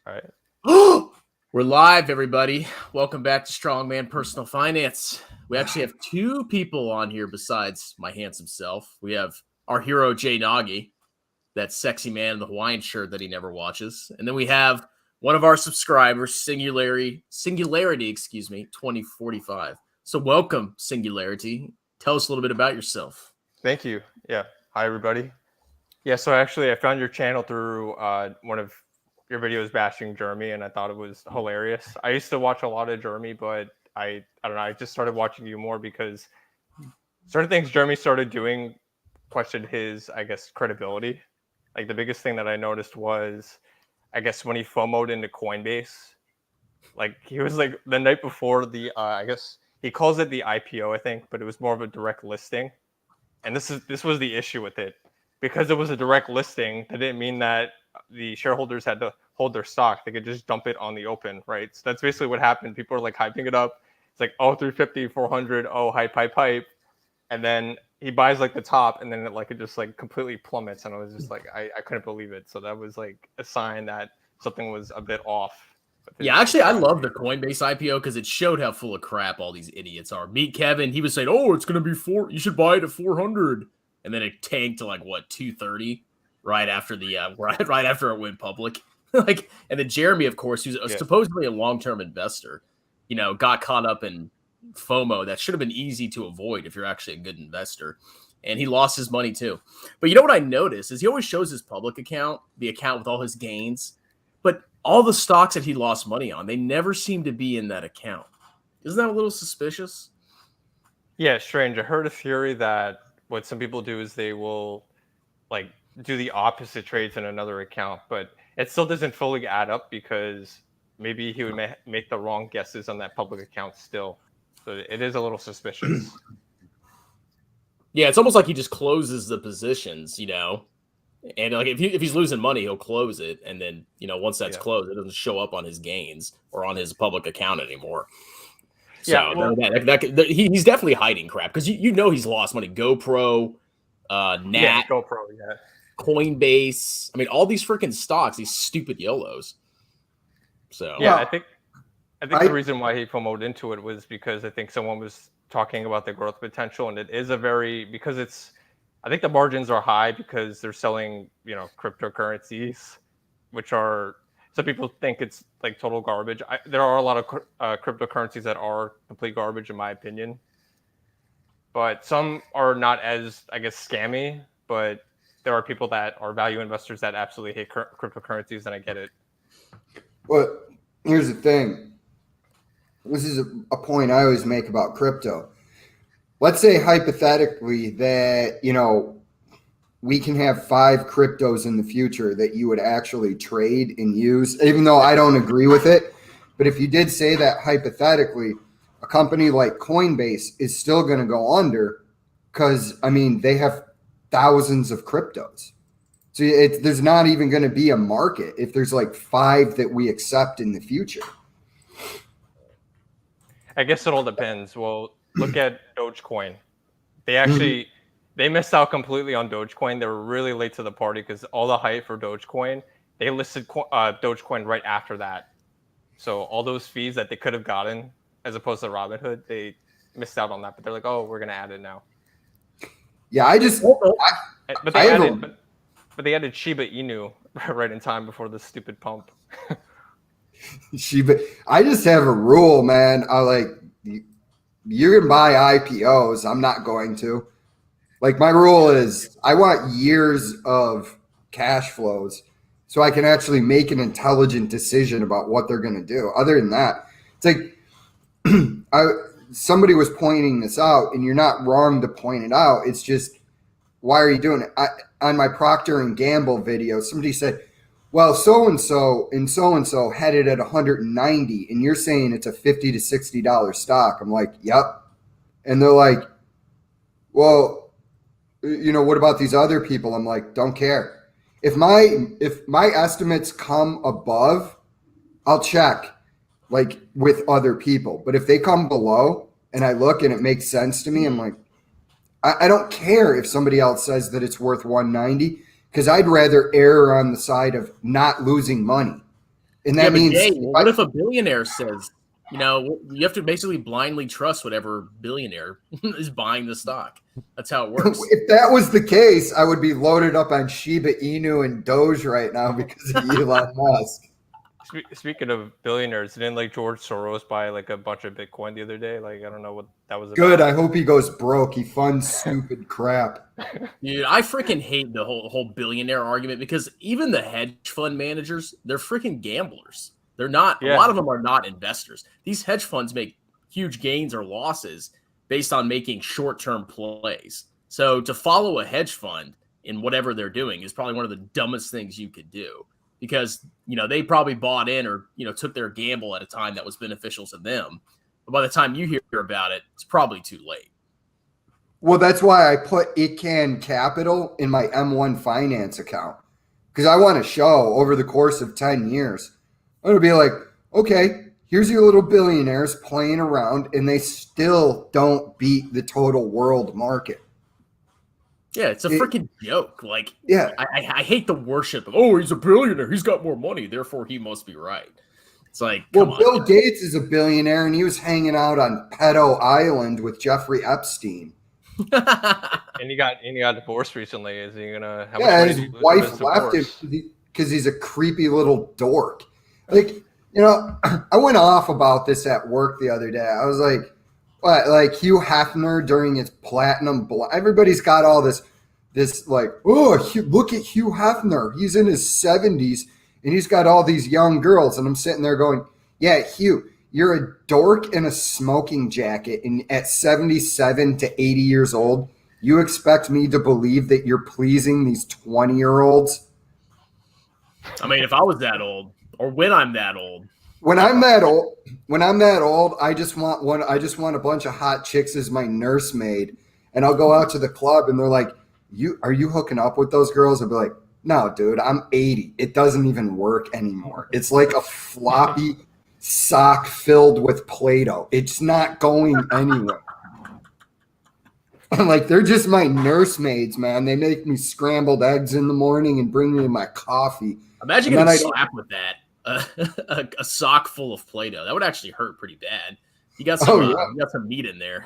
All right. We're live, everybody. Welcome back to Strongman Personal Finance. We actually have two people on here besides my handsome self. We have our hero, Jay Nagy, that sexy man in the Hawaiian shirt that he never watches. And then we have one of our subscribers, Singularity, 2045. So welcome, Singularity. Tell us a little bit about yourself. Thank you. Yeah. Hi, everybody. Yeah, so actually I found your channel through one of your videos bashing Jeremy, and I thought it was hilarious. I used to watch a lot of Jeremy, but I don't know, I just started watching you more because certain things Jeremy started doing questioned his, I guess, credibility. Like the biggest thing that I noticed was, I guess, when he FOMO'd into Coinbase, like he was like the night before the, I guess he calls it the IPO, I think, but it was more of a direct listing. And this was the issue with it. Because it was a direct listing, that didn't mean that the shareholders had to hold their stock. They could just dump it on the open, right? So that's basically what happened. People are like hyping it up. It's like, oh, 350, 400, oh, hype. And then he buys like the top, and then it just like completely plummets. And I was just like, I couldn't believe it. So that was like a sign that something was a bit off. Yeah, actually, I love the Coinbase IPO because it showed how full of crap all these idiots are. Meet Kevin. He was saying, oh, it's going to be you should buy it at 400. And then it tanked to like what 230 right after the right after it went public. And then Jeremy, of course, who's supposedly a long-term investor, got caught up in FOMO that should have been easy to avoid if you're actually a good investor. And he lost his money too. But you know what I noticed is he always shows his public account, the account with all his gains, but all the stocks that he lost money on, they never seem to be in that account. Isn't that a little suspicious? Yeah, strange. I heard a theory that what some people do is they will like do the opposite trades in another account, but it still doesn't fully add up because maybe he would make the wrong guesses on that public account still. So it is a little suspicious. Yeah, it's almost like he just closes the positions, and like if he's losing money, he'll close it, and then once that's closed, it doesn't show up on his gains or on his public account anymore. So he's definitely hiding crap because he's lost money. GoPro, Nat, GoPro, Coinbase. I mean, all these freaking stocks, these stupid YOLOs. So I think the reason why he FOMO'd into it was because I think someone was talking about the growth potential, and it is I think the margins are high because they're selling cryptocurrencies, which are. Some people think it's like total garbage. There are a lot of cryptocurrencies that are complete garbage, in my opinion. But some are not as, I guess, scammy. But there are people that are value investors that absolutely hate cryptocurrencies, and I get it. Well, here's the thing. This is a point I always make about crypto. Let's say hypothetically that, we can have 5 cryptos in the future that you would actually trade and use, even though I don't agree with it. But if you did say that hypothetically, a company like Coinbase is still going to go under because, they have thousands of cryptos. So there's not even going to be a market if there's like 5 that we accept in the future. I guess it all depends. Well, look at Dogecoin. They actually... They missed out completely on Dogecoin. They were really late to the party because all the hype for Dogecoin, they listed Dogecoin right after that. So all those fees that they could have gotten as opposed to Robinhood, they missed out on that. But they're like, oh, we're going to add it now. Yeah, But they added Shiba Inu right in time before the stupid pump. I just have a rule, man. You can buy IPOs. I'm not going to. Like my rule is I want years of cash flows so I can actually make an intelligent decision about what they're going to do. Other than that, it's like somebody was pointing this out, and you're not wrong to point it out. It's just, why are you doing it? On my Procter & Gamble video, somebody said, well, so-and-so and so-and-so had it at 190, and you're saying it's a $50 to $60 stock. I'm like, yep. And they're like, well, what about these other people? I'm like, don't care. If my estimates come above, I'll check like with other people. But if they come below and I look and it makes sense to me, I'm like, I don't care if somebody else says that it's worth 190 because I'd rather err on the side of not losing money. And that means what if a billionaire says, you have to basically blindly trust whatever billionaire is buying the stock. That's how it works. if that was the case, I would be loaded up on Shiba Inu and Doge right now because of Elon Musk. Speaking of billionaires, didn't like George Soros buy like a bunch of Bitcoin the other day? Like, I don't know what that was about. Good. I hope he goes broke. He funds stupid crap. Dude, I freaking hate the whole billionaire argument because even the hedge fund managers, they're freaking gamblers. They're not. A lot of them are not investors. These hedge funds make huge gains or losses based on making short-term plays. So to follow a hedge fund in whatever they're doing is probably one of the dumbest things you could do. Because, they probably bought in or, took their gamble at a time that was beneficial to them. But by the time you hear about it, it's probably too late. Well, that's why I put ICANN Capital in my M1 Finance account. Because I want to show over the course of 10 years, I'm going to be like, okay, here's your little billionaires playing around, and they still don't beat the total world market. Yeah, it's a freaking joke. Like, yeah, I hate the worship of, he's a billionaire. He's got more money. Therefore, he must be right. It's like, well, Bill Gates is a billionaire, and he was hanging out on Pedo Island with Jeffrey Epstein. and he got divorced recently. Is he gonna? How yeah, his wife left him because he's a creepy little dork. Like, I went off about this at work the other day. I was like, what, like Hugh Hefner during his platinum? Everybody's got all this like, look at Hugh Hefner. He's in his 70s and he's got all these young girls. And I'm sitting there going, yeah, Hugh, you're a dork in a smoking jacket. And at 77 to 80 years old, you expect me to believe that you're pleasing these 20-year-olds? I mean, if I was that old, or when I'm that old. When I'm that old, I just want a bunch of hot chicks as my nursemaid, and I'll go out to the club and they're like, are you hooking up with those girls? I'll be like, no, dude, I'm 80. It doesn't even work anymore. It's like a floppy sock filled with Play-Doh. It's not going anywhere. Like, they're just my nursemaids, man. They make me scrambled eggs in the morning and bring me my coffee. Imagine getting slapped with that. A sock full of Play-Doh. That would actually hurt pretty bad. You got some, you got some meat in there.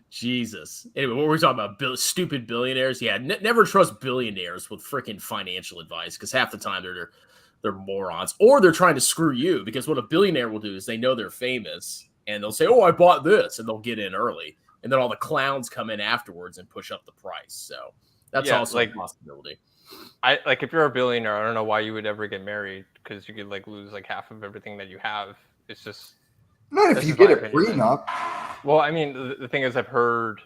Jesus. Anyway, what were we talking about? Stupid billionaires. Yeah, never trust billionaires with freaking financial advice because half the time they're morons, or they're trying to screw you. Because what a billionaire will do is they know they're famous and they'll say, "Oh, I bought this," and they'll get in early, and then all the clowns come in afterwards and push up the price. So that's also a possibility. Like if you're a billionaire, I don't know why you would ever get married because you could like lose like half of everything that you have. It's just not if you get a prenup. Well, I mean, the thing is, I've heard.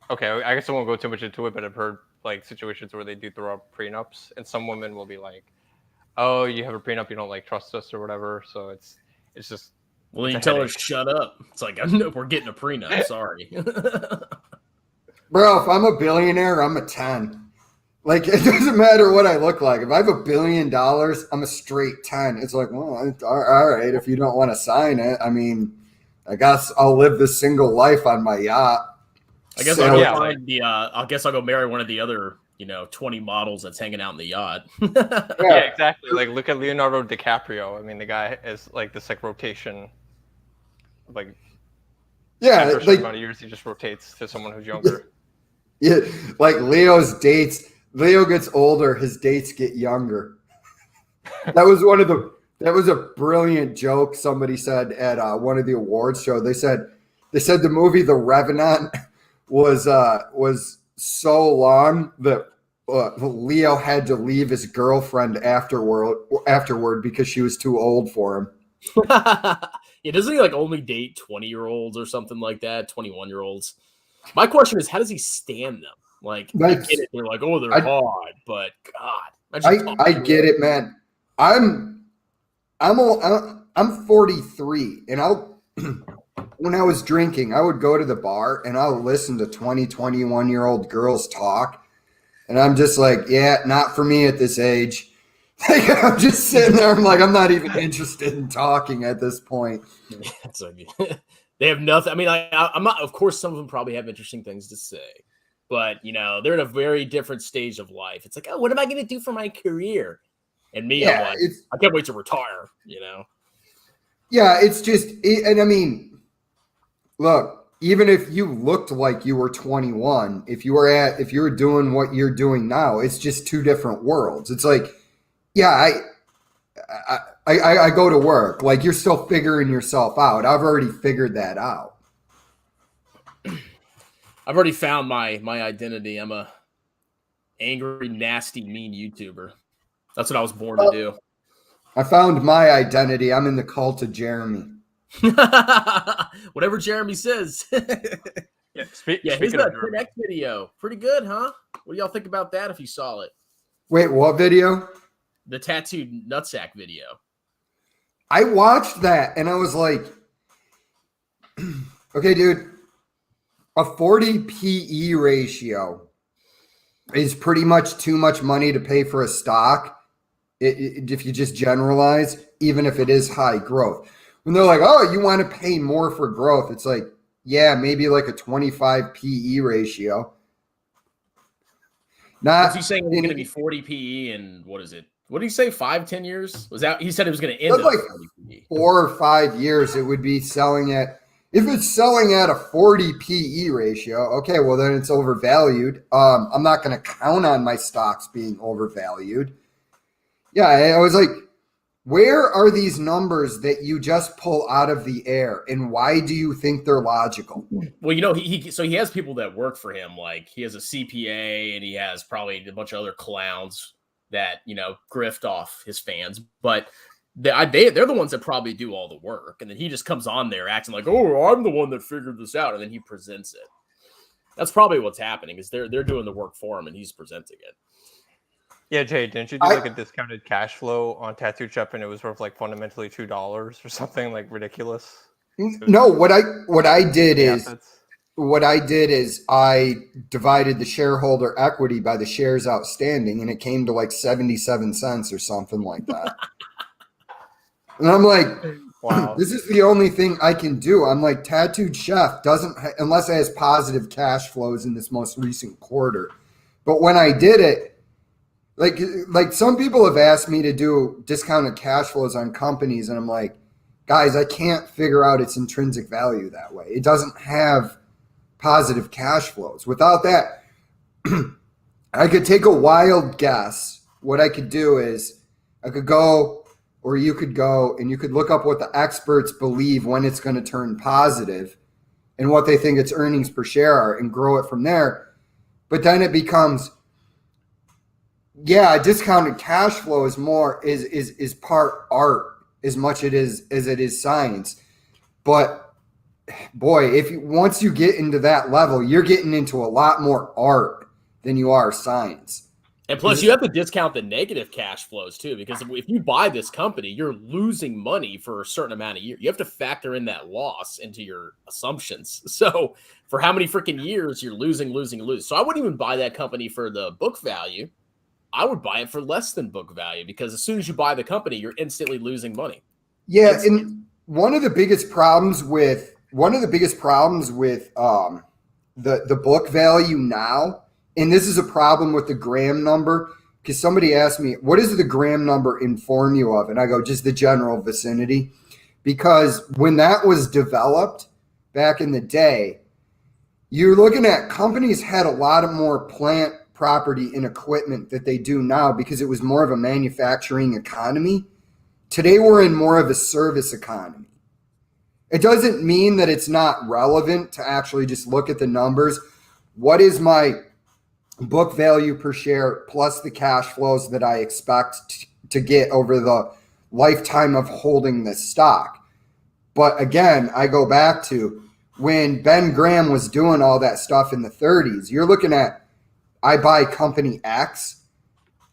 Okay, I guess I won't go too much into it, but I've heard like situations where they do throw up prenups, and some women will be like, "Oh, you have a prenup, you don't like trust us or whatever." So it's just. Well, then you tell her shut up. It's like we're getting a prenup. Sorry, bro. If I'm a billionaire, I'm a 10. Like, it doesn't matter what I look like. If I have $1 billion, I'm a straight 10. It's like, well, all right. If you don't want to sign it, I mean, I guess I'll live the single life on my yacht. I guess I'll go marry one of the other, 20 models that's hanging out in the yacht. Yeah, exactly. Like, look at Leonardo DiCaprio. I mean, the guy is like this like rotation, like after a certain amount of years, he just rotates to someone who's younger. Yeah, like Leo gets older, his dates get younger. That was a brilliant joke somebody said at one of the awards show. They said the movie The Revenant was so long that Leo had to leave his girlfriend afterward because she was too old for him. Yeah, doesn't he like only date 20-year-olds or something like that, 21-year-olds? My question is, how does he stand them? Like, I get it. They're like, oh, they're hard, but God, I get it, man. I'm 43, and when I was drinking, I would go to the bar and I'll listen to 21-year-old girls talk, and I'm just like, yeah, not for me at this age. Like, I'm just sitting there. I'm like, I'm not even interested in talking at this point. They have nothing. I mean, I'm not. Of course, some of them probably have interesting things to say. but they're in a very different stage of life. It's like, oh, what am I going to do for my career? And me, I'm like, I can't wait to retire. Yeah, it's just, and I mean, look, even if you looked like you were 21, if you were doing what you're doing now, it's just two different worlds. It's like, yeah, I go to work. Like, you're still figuring yourself out. I've already figured that out. I've already found my identity. I'm a angry, nasty, mean YouTuber. That's what I was born to do. I found my identity. I'm in the cult of Jeremy. Whatever Jeremy says. Here's that Connect video. Pretty good, huh? What do y'all think about that if you saw it? Wait, what video? The tattooed nutsack video. I watched that and I was like, okay, dude, a 40 PE ratio is pretty much too much money to pay for a stock. If you just generalize, even if it is high growth. When they're like, oh, you want to pay more for growth, it's like, yeah, maybe like a 25 PE ratio. Was he saying it was going to be 40 PE and what is it? What did he say? 5-10 years? Was that he said it was going to end at like 40 PE. 4 or 5 years? It would be selling at, if it's selling at a 40 PE ratio, okay, well then it's overvalued. I'm not going to count on my stocks being overvalued. Yeah, I was like, where are these numbers that you just pull out of the air, and why do you think they're logical? Well, he has people that work for him. Like, he has a CPA, and he has probably a bunch of other clowns that grift off his fans. But they're the ones that probably do all the work, and then he just comes on there acting like, oh, I'm the one that figured this out, and then he presents it. That's probably what's happening, is they're doing the work for him, and he's presenting it. Yeah, Jay, didn't you do like a discounted cash flow on Tattoo Shop and it was worth like fundamentally $2 or something like ridiculous? No, what I did is I divided the shareholder equity by the shares outstanding, and it came to like 77 cents or something like that. And I'm like, wow, this is the only thing I can do. I'm like, Tattooed Chef doesn't, unless it has positive cash flows in this most recent quarter. But when I did it, like some people have asked me to do discounted cash flows on companies, and I'm like, guys, I can't figure out its intrinsic value that way. It doesn't have positive cash flows. Without that, I could take a wild guess. What I could do is I could go, or you could go, and you could look up what the experts believe when it's going to turn positive and what they think its earnings per share are, and grow it from there. But then it becomes, yeah, discounted cash flow is more is part art as much as it is science. But boy, once you get into that level, you're getting into a lot more art than you are science. And plus, you have to discount the negative cash flows too, because if you buy this company, you're losing money for a certain amount of years. You have to factor in that loss into your assumptions. So for how many freaking years you're losing. So I wouldn't even buy that company for the book value. I would buy it for less than book value, because as soon as you buy the company, you're instantly losing money. Yeah, and one of the biggest problems with the book value now, and this is a problem with the Graham number, because somebody asked me, what does the Graham number inform you of? And I go, just the general vicinity. Because when that was developed back in the day, you're looking at companies had a lot of more plant, property, and equipment that they do now, because it was more of a manufacturing economy. Today, we're in more of a service economy. It doesn't mean that it's not relevant to actually just look at the numbers. What is my book value per share plus the cash flows that I expect to get over the lifetime of holding this stock? But again, I go back to when Ben Graham was doing all that stuff in the 30s. You're looking at, I buy company X.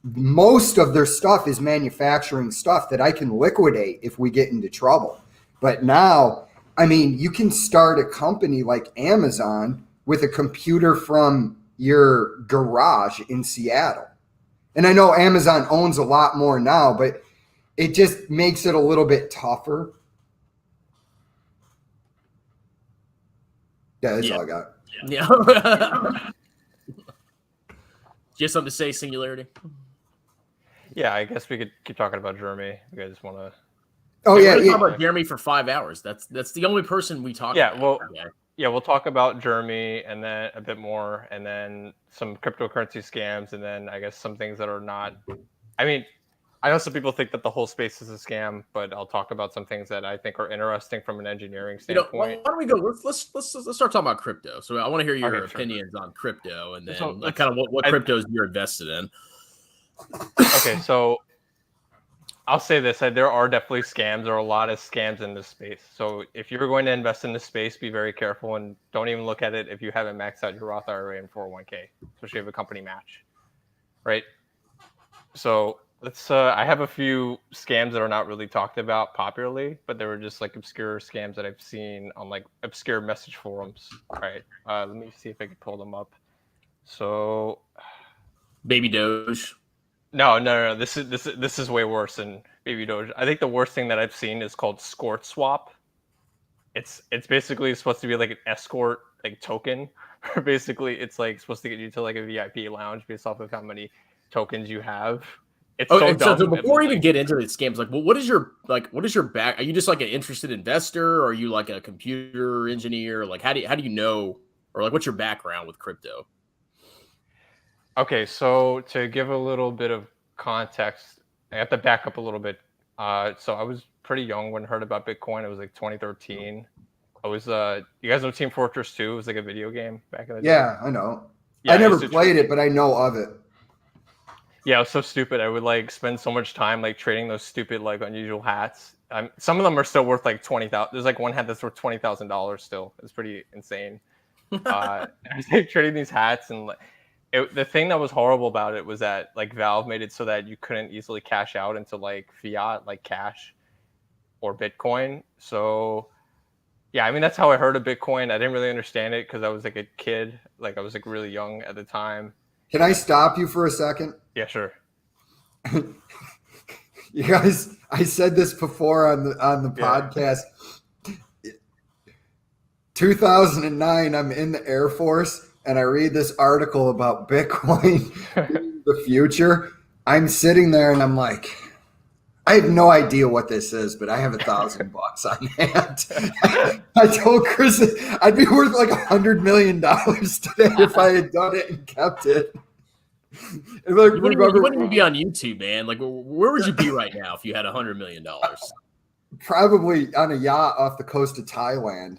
Most of their stuff is manufacturing stuff that I can liquidate if we get into trouble. But now, I mean, you can start a company like Amazon with a computer from your garage in Seattle. And I know Amazon owns a lot more now, but it just makes it a little bit tougher. Yeah, that's all I got. Yeah. you have something to say, Singularity? Yeah, I guess we could keep talking about Jeremy. You guys want to? Oh We're yeah, gonna yeah. talk about Jeremy for 5 hours. That's the only person we talk Yeah, about. well, Okay. yeah, we'll talk about Jeremy and then a bit more, and then some cryptocurrency scams, and then I guess some things that are not. I mean, I know some people think that the whole space is a scam, but I'll talk about some things that I think are interesting from an engineering standpoint. Why don't we go? Let's start talking about crypto. So I want to hear your Okay, sure. opinions on crypto, and then So like kind of what cryptos you're invested in. Okay, so I'll say this: there are definitely scams. There are a lot of scams in this space. So if you're going to invest in this space, be very careful and don't even look at it if you haven't maxed out your Roth IRA and 401k, especially if you have a company match, right? So let's. I have a few scams that are not really talked about popularly, but they were just like obscure scams that I've seen on like obscure message forums. All right, let me see if I can pull them up. So, Baby Doge. no. This is way worse than Baby Doge. I think the worst thing that I've seen is called Scort Swap. It's basically supposed to be like an escort like token. Basically, it's like supposed to get you to like a VIP lounge based off of how many tokens you have. It's so dumb. So before we even get into the scams, like, well, what is your back? Are you just like an interested investor, or are you like a computer engineer? Like, how do you know, or like, what's your background with crypto? Okay, so to give a little bit of context, I have to back up a little bit. So I was pretty young when I heard about Bitcoin. It was like 2013. I was you guys know Team Fortress 2? It was like a video game back in the day. Yeah, I know. Yeah, I never played it, but I know of it. Yeah, it was so stupid. I would like spend so much time like trading those stupid like unusual hats. Some of them are still worth like 20,000. There's like one hat that's worth $20,000 still. It's pretty insane. I was like trading these hats, and the thing that was horrible about it was that like Valve made it so that you couldn't easily cash out into like fiat, like cash or Bitcoin. So yeah, I mean that's how I heard of Bitcoin. I didn't really understand it because I was like a kid, like I was like really young at the time. Can I stop you for a second? Yeah, sure. You guys, I said this before on the podcast. 2009, I'm in the Air Force, and I read this article about Bitcoin being the future. I'm sitting there, and I'm like, I have no idea what this is, but I have $1,000 on hand. I told Chris I'd be worth like $100 million today if I had done it and kept it. And like, you wouldn't even be on YouTube, man. Like, where would you be right now if you had $100 million? Probably on a yacht off the coast of Thailand.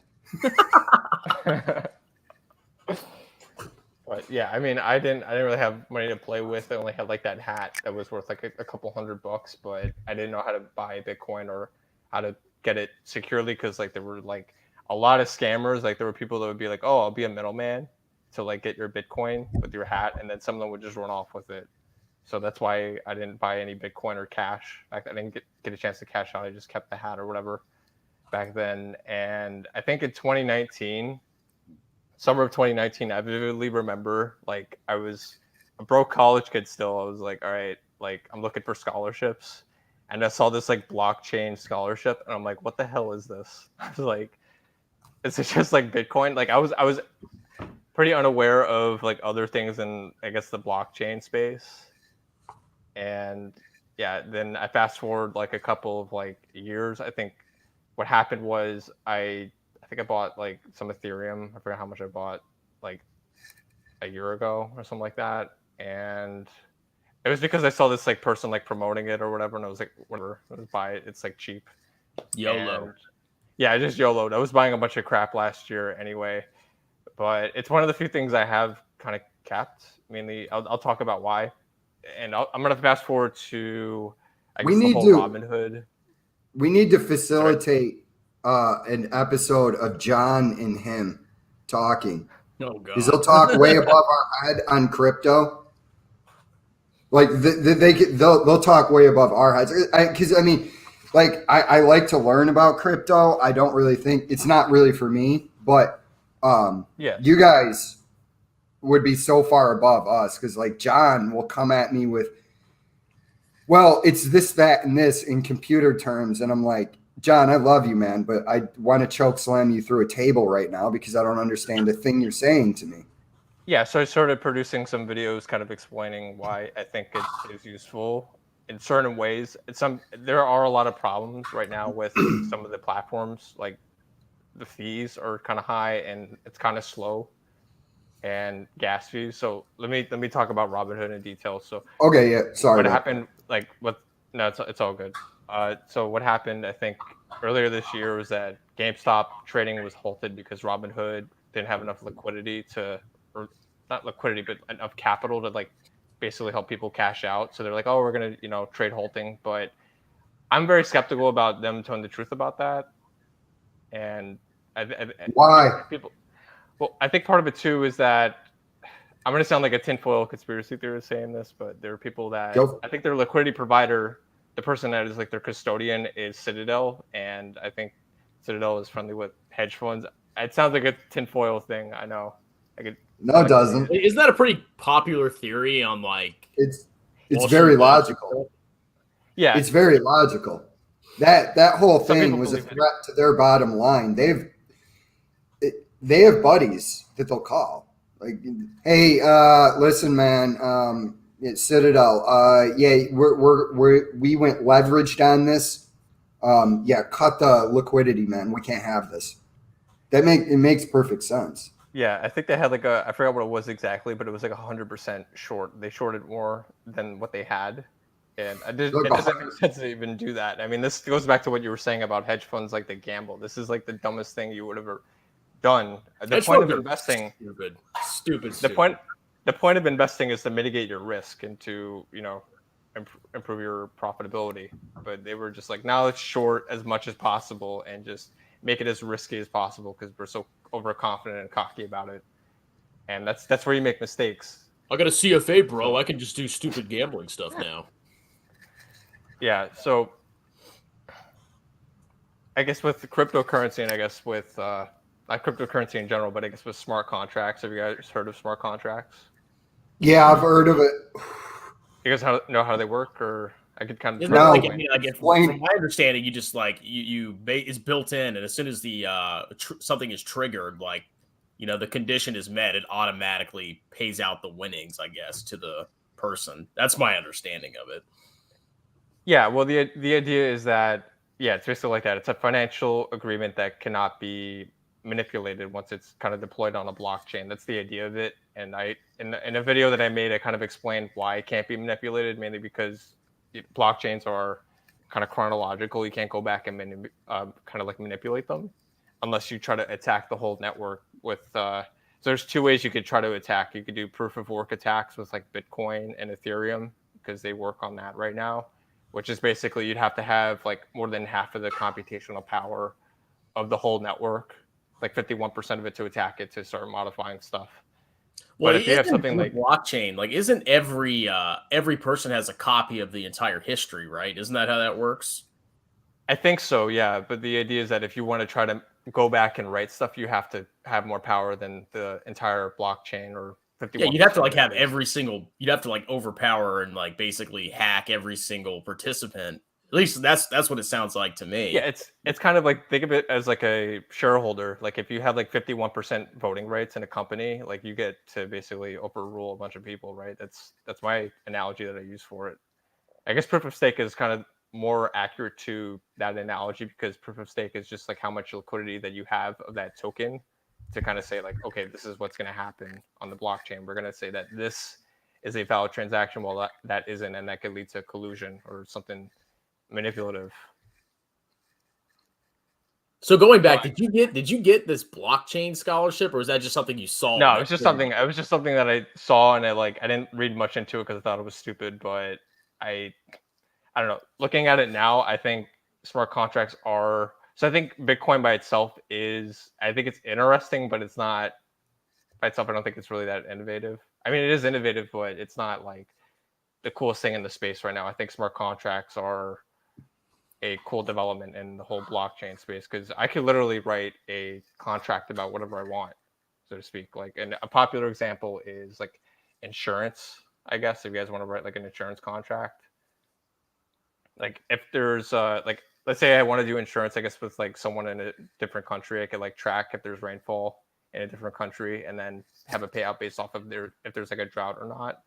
But yeah, I mean, I didn't really have money to play with. I only had like that hat that was worth like a couple $100, but I didn't know how to buy Bitcoin or how to get it securely because like there were like a lot of scammers. Like there were people that would be like, "Oh, I'll be a middleman to like get your Bitcoin with your hat," and then some of them would just run off with it. So that's why I didn't buy any Bitcoin or cash. I didn't get a chance to cash out. I just kept the hat or whatever back then. And I think in 2019. Summer of 2019, I vividly remember like I was a broke college kid still. I was like, all right, like I'm looking for scholarships. And I saw this like blockchain scholarship and I'm like, what the hell is this? I was like, is it just like Bitcoin? Like I was pretty unaware of like other things in I guess the blockchain space. And yeah, then I fast forward like a couple of like years. I think what happened was I think I bought like some Ethereum. I forgot how much I bought like a year ago or something like that. And it was because I saw this like person like promoting it or whatever. And I was like, whatever, let's buy it. It's like cheap. YOLO. And, yeah, I just YOLO'd. I was buying a bunch of crap last year anyway. But it's one of the few things I have kind of kept. Mainly, I'll talk about why. And I'm going to fast forward to, I guess, the whole Robinhood. We need to facilitate an episode of John and him talking. Oh, God. Because they'll talk way above our head on crypto. Like they'll talk way above our heads. Because I mean, like I like to learn about crypto. I don't really think it's not really for me, but you guys would be so far above us because like John will come at me with, well, it's this, that, and this in computer terms, and I'm like, John, I love you, man, but I want to choke slam you through a table right now because I don't understand a thing you're saying to me. Yeah, so I started producing some videos kind of explaining why I think it is useful in certain ways. There are a lot of problems right now with some of the platforms, like the fees are kind of high and it's kind of slow and gas fees. So let me talk about Robinhood in detail. So Okay, yeah. Sorry, what bro. happened like what no it's all good. So what happened I think earlier this year was that GameStop trading was halted because Robinhood didn't have enough liquidity to, or not liquidity but enough capital to like basically help people cash out. So they're like, oh, we're going to, trade halting. But I'm very skeptical about them telling the truth about that. And Why? people, well, I think part of it too is that I'm going to sound like a tinfoil conspiracy theorist saying this, but there are people that Go. I think their liquidity provider, the person that is like their custodian, is Citadel, and I think Citadel is friendly with hedge funds. It sounds like a tinfoil thing. I know. I No, it like to say it. doesn't. Isn't that a pretty popular theory on like It's Wall very Street bets? logical. Yeah, It's very logical. That whole some thing people was a believe it. threat to their bottom line. They have buddies that they'll call. Like, hey, listen, man, it's Citadel. Yeah, we went leveraged on this. Yeah, cut the liquidity, man. We can't have this. It makes perfect sense. Yeah, I think they had like I forgot what it was exactly, but it was like 100% short. They shorted more than what they had, and Like it a doesn't make hundred. sense to even do that. I mean, this goes back to what you were saying about hedge funds, like the gamble. This is like the dumbest thing you would have ever done. The Hedge point of funds are investing, stupid, stupid, the point, stupid. the point of investing is to mitigate your risk and to improve your profitability. But they were just like, now let's short as much as possible and just make it as risky as possible because we're so overconfident and cocky about it, and that's where you make mistakes. I got a CFA, bro. So I can just do stupid gambling stuff now. yeah, so I guess with cryptocurrency and I guess with not cryptocurrency in general, but I guess with smart contracts. Have you guys heard of smart contracts? Yeah, I've heard of it. You guys know how they work, or I could kind of Isn't try it to like, No, I explain. mean, like from explain. my understanding, you just like it's built in, and as soon as the something is triggered, like the condition is met, it automatically pays out the winnings, I guess, to the person. That's my understanding of it. Yeah, well, the idea is that yeah, it's basically like that. It's a financial agreement that cannot be manipulated once it's kind of deployed on a blockchain. That's the idea of it. And in a video that I made, I kind of explained why it can't be manipulated, mainly because blockchains are kind of chronological. You can't go back and kind of like manipulate them unless you try to attack the whole network with. So there's two ways you could try to attack. You could do proof of work attacks with like Bitcoin and Ethereum because they work on that right now, which is basically you'd have to have like more than half of the computational power of the whole network, like 51% of it to attack it to start modifying stuff. Well, But if you have isn't something the like, blockchain like isn't every person has a copy of the entire history, right? Isn't that how that works? I think so, yeah. But the idea is that if you want to try to go back and write stuff, you have to have more power than the entire blockchain or Yeah, you'd have to 51% like of it have is. you'd have to like overpower and like basically hack every single participant. At least that's what it sounds like to Yeah, me. it's kind of like think of it as like a shareholder. Like if you have like 51% voting rights in a company, like you get to basically overrule a bunch of people, right? That's my analogy that I use for it. I guess proof of stake is kind of more accurate to that analogy because proof of stake is just like how much liquidity that you have of that token to kind of say like, okay, this is what's going to happen on the blockchain. We're going to say that this is a valid transaction while that isn't, and that could lead to collusion or something manipulative. So going back, But did you get this blockchain scholarship, or was that just something you saw? no, And it was just something. It was just something that I saw, and I didn't read much into it because I thought it was stupid. But I I don't know. Looking at it now, I think smart contracts are. So I think Bitcoin by itself is. I think it's interesting, but it's not by itself. I don't think it's really that innovative. I mean, it is innovative, but it's not like the coolest thing in the space right now. I think smart contracts are a cool development in the whole blockchain space because I could literally write a contract about whatever I want, so to speak. Like, and a popular example is like insurance. I guess if you guys want to write like an insurance contract, like if there's like let's say I want to do insurance, I guess with like someone in a different country, I could like track if there's rainfall in a different country and then have a payout based off of if there's like a drought or not.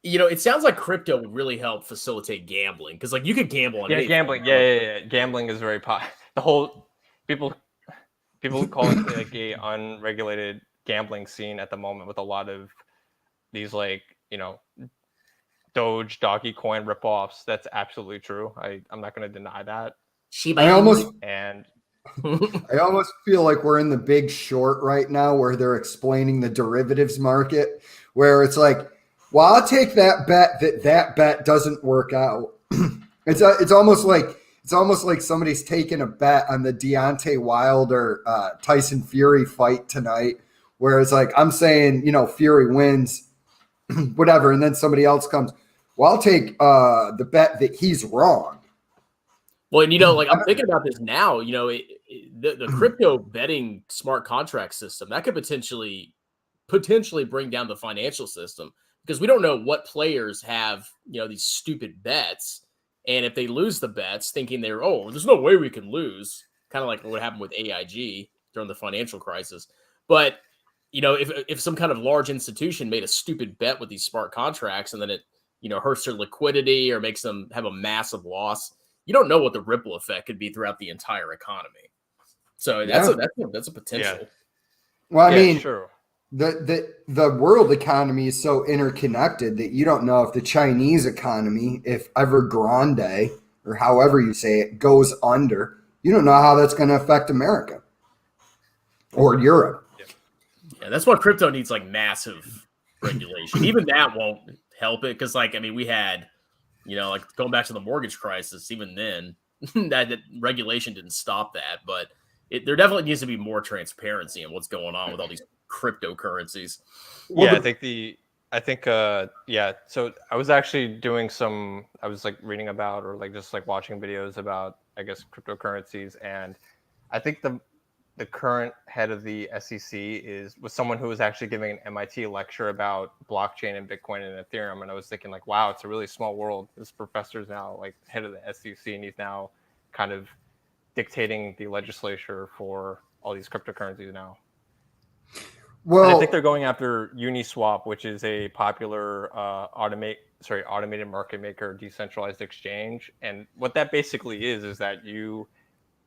It sounds like crypto would really help facilitate gambling because like you could gamble on anything. Gambling. Yeah. Gambling is very the whole people call it like a unregulated gambling scene at the moment with a lot of these like, Doge, Doggy Coin ripoffs. That's absolutely true. I'm not going to deny that. I almost feel like we're in the Big Short right now where they're explaining the derivatives market, where it's like, well, I'll take that bet that bet doesn't work out. It's almost like somebody's taking a bet on the Deontay Wilder Tyson Fury fight tonight, where it's like I'm saying, Fury wins, whatever, and then somebody else comes. Well, I'll take the bet that he's wrong. Well, and like I'm thinking about this now. The crypto betting smart contract system that could potentially bring down the financial system because we don't know what players have these stupid bets, and if they lose the bets, thinking there's no way we can lose, kind of like what happened with AIG during the financial crisis. But if some kind of large institution made a stupid bet with these smart contracts and then it hurts their liquidity or makes them have a massive loss, you don't know what the ripple effect could be throughout the entire economy. So that's a potential. Yeah. Well, I mean, sure. The world economy is so interconnected that you don't know if the Chinese economy, if Evergrande or however you say it, goes under, you don't know how that's going to affect America or Europe. Yeah, that's why crypto needs like massive regulation. Even that won't help it because, we had, like going back to the mortgage crisis, even then, that regulation didn't stop that. But there definitely needs to be more transparency in what's going on with all these cryptocurrencies. So I was actually doing I was like reading about or like just like watching videos about, I guess, cryptocurrencies. And I think the current head of the SEC was someone who was actually giving an MIT lecture about blockchain and Bitcoin and Ethereum. And I was thinking like, wow, it's a really small world. This professor's now like head of the SEC and he's now kind of dictating the legislature for all these cryptocurrencies now. Well, and I think they're going after Uniswap, which is a popular automated market maker, decentralized exchange. And what that basically is that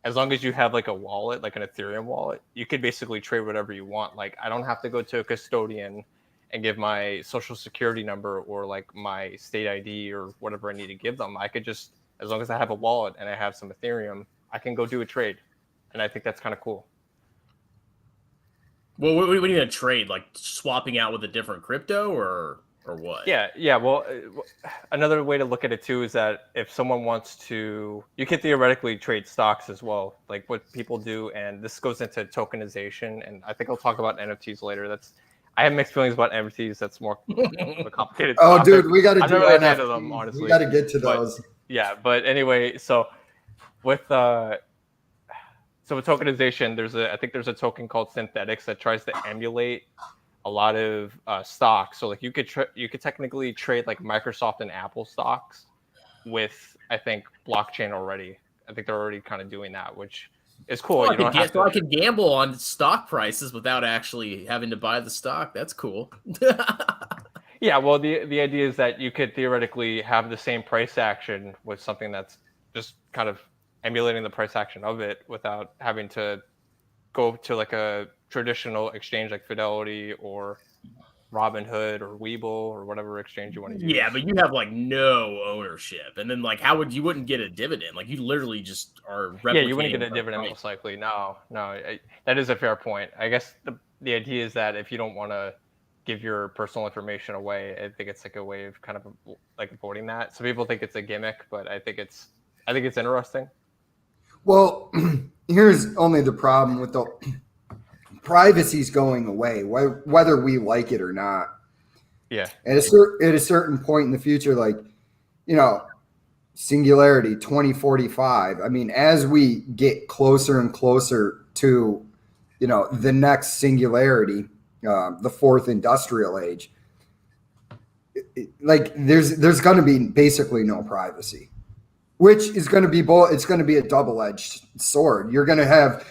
as long as you have like a wallet, like an Ethereum wallet, you could basically trade whatever you want. Like I don't have to go to a custodian and give my social security number or like my state ID or whatever I need to give them. I could just, as long as I have a wallet and I have some Ethereum, I can go do a trade. And I think that's kind of cool. Well, what are you going to trade? Like swapping out with a different crypto or what? Yeah. Well, another way to look at it too is that if someone wants to, you can theoretically trade stocks as well, like what people do. And this goes into tokenization. And I think I'll talk about NFTs later. I have mixed feelings about NFTs. That's more of a complicated topic. Dude, we got to do really NFTs. Them, honestly. We got to get to those. But anyway, so with tokenization, I think there's a token called Synthetics that tries to emulate a lot of stocks. So like you could technically trade like Microsoft and Apple stocks with, I think, blockchain already. I think they're already kind of doing that, which is cool. I could gamble on stock prices without actually having to buy the stock. That's cool. Yeah, well, the idea is that you could theoretically have the same price action with something that's just kind of emulating the price action of it without having to go to like a traditional exchange like Fidelity or Robinhood or Webull or whatever exchange you want to use. Yeah, but you have like no ownership, and then like you wouldn't get a dividend? Like you literally just are replicating. Yeah, you wouldn't get a dividend most likely. No, that is a fair point. I guess the idea is that if you don't want to give your personal information away, I think it's like a way of kind of like avoiding that. So people think it's a gimmick, but I think it's interesting. Well, here's only the problem with the privacy's going away, whether we like it or not. Yeah. At a certain point in the future, like, singularity 2045. I mean, as we get closer and closer to, the next singularity, the fourth industrial age, there's going to be basically no privacy. Which is going to be it's going to be a double-edged sword. You're going to have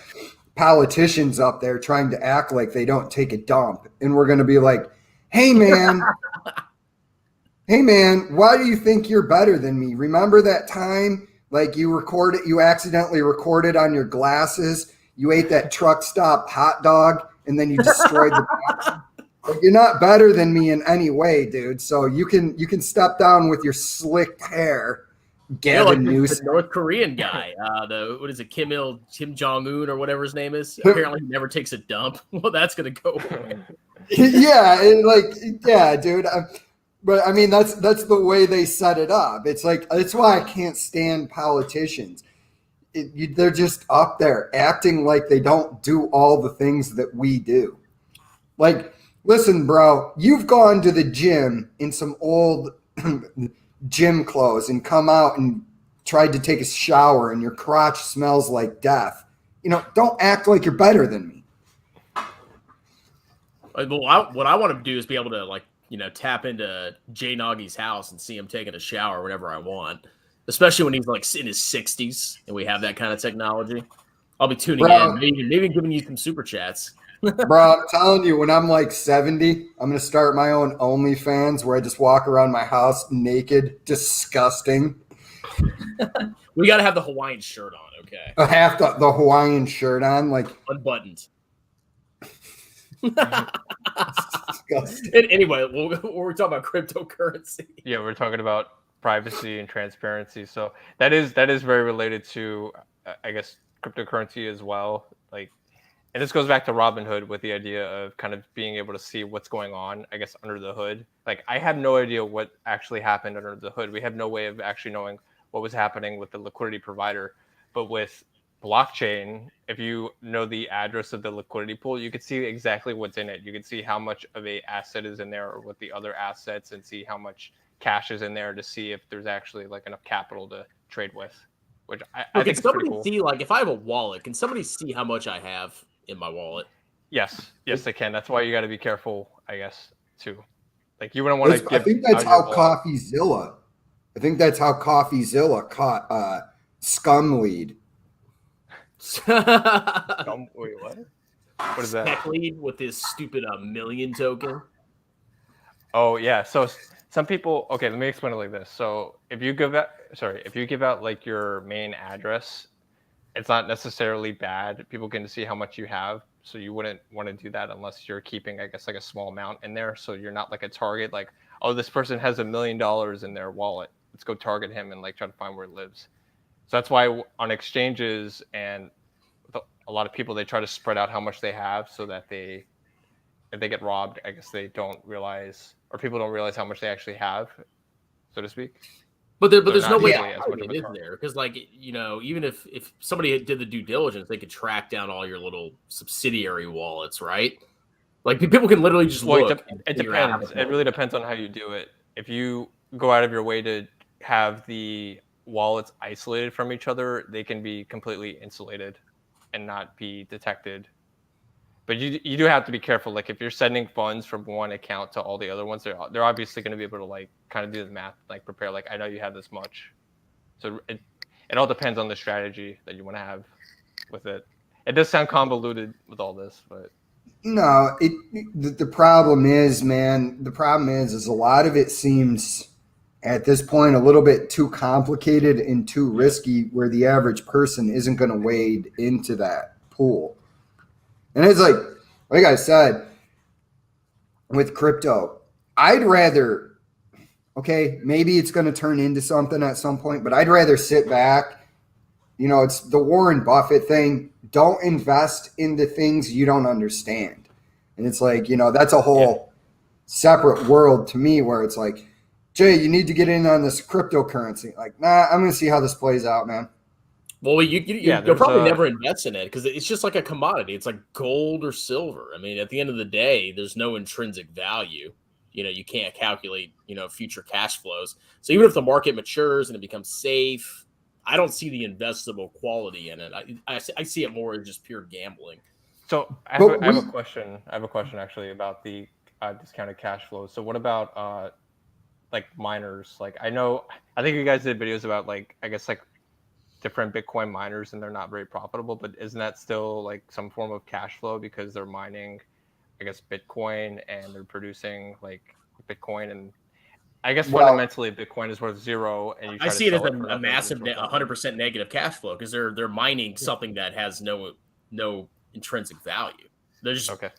politicians up there trying to act like they don't take a dump, and we're going to be like, hey man, why do you think you're better than me? Remember that time like you accidentally recorded on your glasses, you ate that truck stop hot dog and then you destroyed the bathroom? Like, you're not better than me in any way, dude. So you can step down with your slick hair, Gavin Newsom. The North Korean guy, what is it, Kim Jong-un or whatever his name is? Apparently he never takes a dump. Well, that's gonna go away. yeah, dude. But I mean, that's the way they set it up. It's like, that's why I can't stand politicians. They're just up there acting like they don't do all the things that we do. Like, listen, bro, you've gone to the gym in some old gym clothes and come out and tried to take a shower and your crotch smells like death. Don't act like you're better than me. Well, what I want to do is be able to tap into Jay Nagy's house and see him taking a shower whenever I want, especially when he's like in his 60s and we have that kind of technology. I'll be tuning in, maybe giving you some super chats. Bro, I'm telling you, when I'm like 70, I'm going to start my own OnlyFans where I just walk around my house naked, disgusting. We got to have the Hawaiian shirt on, okay? I have the Hawaiian shirt on, like unbuttoned. Anyway, we're talking about cryptocurrency. Yeah, we're talking about privacy and transparency. So that is very related to, I guess, cryptocurrency as well. And this goes back to Robinhood with the idea of kind of being able to see what's going on, I guess, under the hood. I have no idea what actually happened under the hood. We have no way of actually knowing what was happening with the liquidity provider. But with blockchain, if you know the address of the liquidity pool, you can see exactly what's in it. You can see how much of a asset is in there or what the other assets, and see how much cash is in there to see if there's actually enough capital to trade with. Which I think is pretty cool. See, if I have a wallet, can somebody see how much I have in my wallet? Yes, they can. That's why you got to be careful, I guess, too. You wouldn't want to give. I think that's how CoffeeZilla. caught Scum Lead. Wait, what? What is that? Tech Lead with his stupid million token. Oh yeah. So some people. Okay, let me explain it like this. So if you give out your main address, it's not necessarily bad. People can see how much you have, so you wouldn't want to do that unless you're keeping, I guess, a small amount in there. So you're not a target. This person has $1 million in their wallet. Let's go target him and try to find where he lives. So that's why on exchanges and a lot of people, they try to spread out how much they have so that if they get robbed, I guess they don't realize, or people don't realize how much they actually have, so to speak. But there's no way to hide it, is there? Because even if somebody did the due diligence, they could track down all your little subsidiary wallets, right? People can literally just look. It depends. It really depends on how you do it. If you go out of your way to have the wallets isolated from each other, they can be completely insulated and not be detected. But you do have to be careful. If you're sending funds from one account to all the other ones, they're obviously going to be able to kind of do the math, prepare. I know you have this much, so it all depends on the strategy that you want to have with it. It does sound convoluted with all this, but no. The problem is, man. The problem is a lot of it seems at this point a little bit too complicated and too risky, where the average person isn't going to wade into that pool. And it's like I said, with crypto, I'd rather, maybe it's going to turn into something at some point, but I'd rather sit back. It's the Warren Buffett thing. Don't invest in the things you don't understand. And it's that's a whole separate world to me, where it's Jay, you need to get in on this cryptocurrency. Nah, I'm going to see how this plays out, man. Well, you'll probably never invest in it because it's just like a commodity. It's like gold or silver. I mean, at the end of the day, there's no intrinsic value. You can't calculate, future cash flows. So even if the market matures and it becomes safe, I don't see the investable quality in it. I see it more as just pure gambling. So I have a question. I have a question actually about the discounted cash flows. So what about miners? I think you guys did videos about different Bitcoin miners and they're not very profitable, but isn't that still like some form of cash flow because they're mining, I guess, Bitcoin and they're producing like Bitcoin, and I guess fundamentally Bitcoin is worth zero, and you I try see to it as sell it for a nothing, massive, it's worth nothing. 100% negative cash flow because they're mining something that has no intrinsic value. They're just Okay.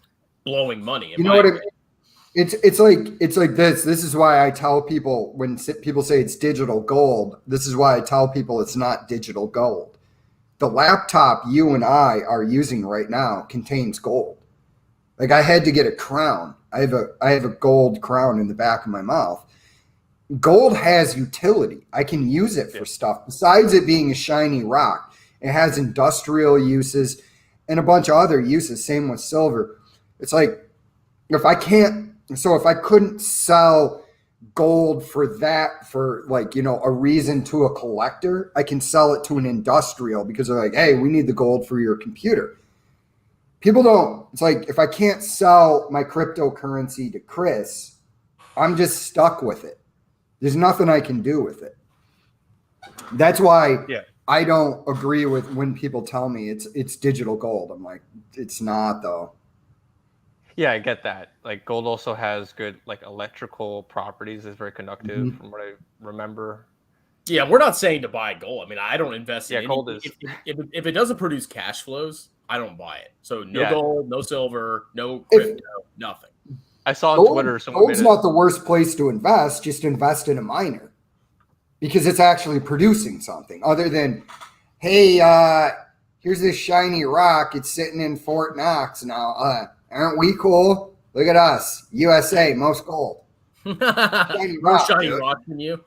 blowing money. You know what I mean? It's like this. This is why I tell people when people say it's digital gold. This is why I tell people it's not digital gold. The laptop you and I are using right now contains gold. Like I had to get a crown. I have a gold crown in the back of my mouth. Gold has utility. I can use it for stuff besides it being a shiny rock. It has industrial uses and a bunch of other uses. Same with silver. It's like if I couldn't sell gold for like, a reason to a collector, I can sell it to an industrial because they're like, hey, we need the gold for your computer. People don't. It's like if I can't sell my cryptocurrency to Chris, I'm just stuck with it. There's nothing I can do with it. That's why I don't agree with when people tell me it's digital gold. I'm like, it's not though. Yeah, I get that. Like gold also has good like electrical properties. It's very conductive from what I remember. Yeah, we're not saying to buy gold. I mean, I don't invest in gold anything. is If it doesn't produce cash flows, I don't buy it. So no gold, no silver, no crypto, nothing. I saw on Twitter gold's not the worst place to invest. Just invest in a miner because it's actually producing something other than, hey, here's this shiny rock. It's sitting in Fort Knox now. Aren't we cool? Look at us, USA, most gold. Shiny rock, shiny rock than you.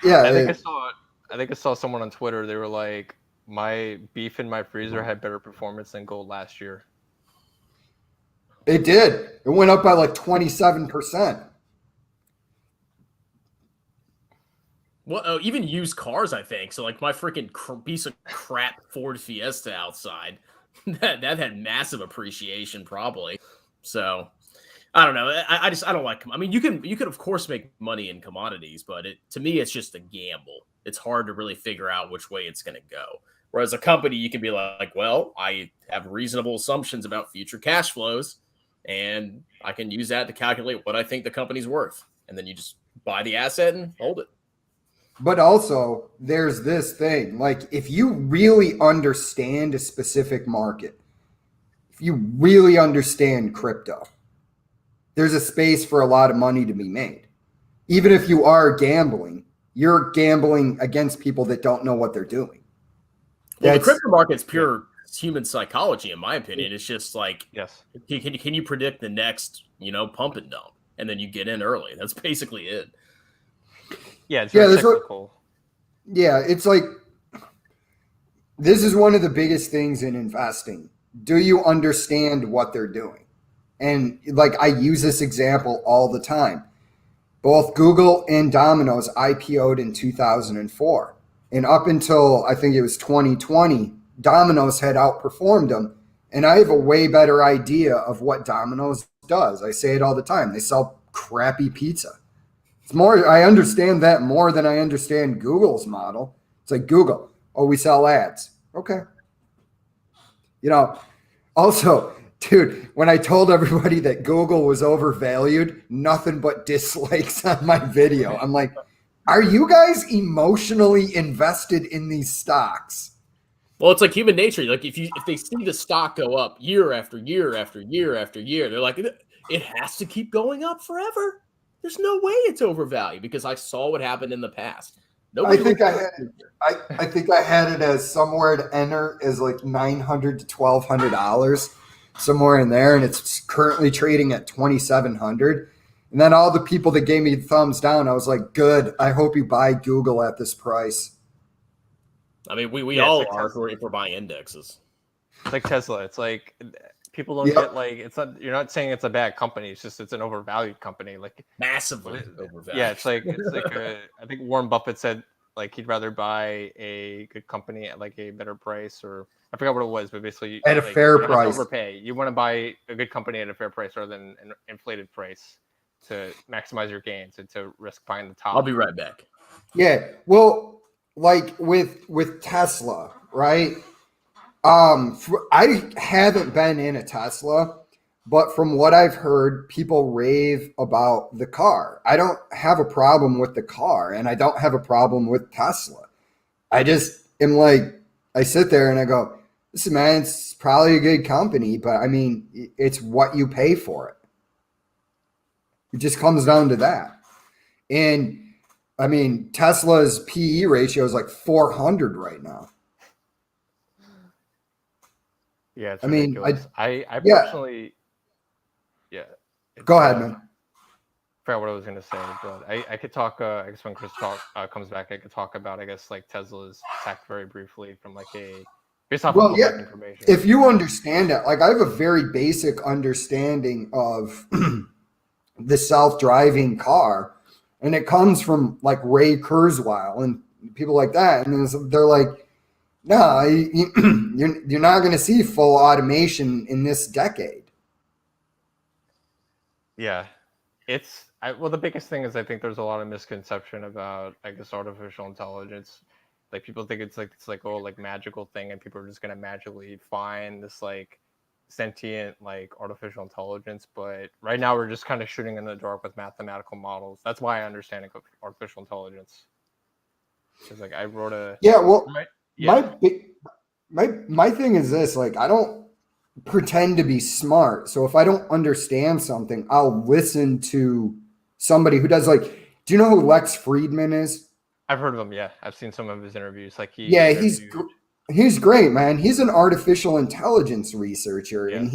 Yeah, I think I saw someone on Twitter. They were like, my beef in my freezer had better performance than gold last year. It did. It went up by like 27%. Well, even used cars, I think. So, like my freaking piece of crap Ford Fiesta outside, that had massive appreciation, probably. So, I don't know. I don't like. I mean, you could of course make money in commodities, but to me, it's just a gamble. It's hard to really figure out which way it's going to go. Whereas a company, you can be like, well, I have reasonable assumptions about future cash flows, and I can use that to calculate what I think the company's worth, and then you just buy the asset and hold it. But also, there's this thing. Like, if you really understand a specific market, if you really understand crypto, there's a space for a lot of money to be made. Even if you are gambling, you're gambling against people that don't know what they're doing. Well, the crypto market's pure human psychology, in my opinion. It's just like, can you predict the next, pump and dump? And then you get in early. That's basically it. Yeah, it's very technical. It's like, this is one of the biggest things in investing. Do you understand what they're doing? And like, I use this example all the time. Both Google and Domino's IPO'd in 2004. And up until, I think it was 2020, Domino's had outperformed them. And I have a way better idea of what Domino's does. I say it all the time. They sell crappy pizza. It's more, I understand that more than I understand Google's model. It's like Google, we sell ads. Okay. Also, dude, when I told everybody that Google was overvalued, nothing but dislikes on my video. I'm like, are you guys emotionally invested in these stocks? Well, it's like human nature. Like if they see the stock go up year after year after year after year, they're like, it has to keep going up forever. There's no way it's overvalued because I saw what happened in the past. I think I had it as somewhere to enter as like $900 to $1,200, somewhere in there, and it's currently trading at $2,700. And then all the people that gave me thumbs down, I was like, good. I hope you buy Google at this price. I mean, we all are if we're buying indexes. It's like Tesla. It's like people don't get like, it's not, you're not saying it's a bad company. It's just, it's an overvalued company. Like massively overvalued. Yeah. It's like I think Warren Buffett said like he'd rather buy a good company at like a better price, or I forgot what it was, but basically at a fair price. Overpay. You want to buy a good company at a fair price rather than an inflated price to maximize your gains and to risk buying the top. I'll be right back. Yeah. Well, like with Tesla, right? I haven't been in a Tesla, but from what I've heard, people rave about the car. I don't have a problem with the car, and I don't have a problem with Tesla. I just am like, I sit there and I go, listen, man, it's probably a good company, but I mean, it's what you pay for it. It just comes down to that. And I mean, Tesla's PE ratio is like 400 right now. Yeah, it's I mean, ridiculous. I yeah. personally, yeah. Go ahead, man. I forgot what I was gonna say, but I could talk. I guess when Chris comes back, I could talk about, I guess, like Tesla's tech very briefly from like based off of public information. If you understand it, like I have a very basic understanding of the self-driving car, and it comes from like Ray Kurzweil and people like that, and they're like, no, you're not going to see full automation in this decade. Yeah, well, the biggest thing is I think there's a lot of misconception about, I guess, artificial intelligence. Like people think it's like oh, like magical thing, and people are just gonna magically find this like sentient like artificial intelligence. But right now we're just kind of shooting in the dark with mathematical models. That's why I understand artificial intelligence. Because like I wrote a my thing is this, like I don't pretend to be smart. So if I don't understand something, I'll listen to somebody who does. Like, do you know who Lex Friedman is? I've heard of him. Yeah, I've seen some of his interviews. Like he's great, man. He's an artificial intelligence researcher, and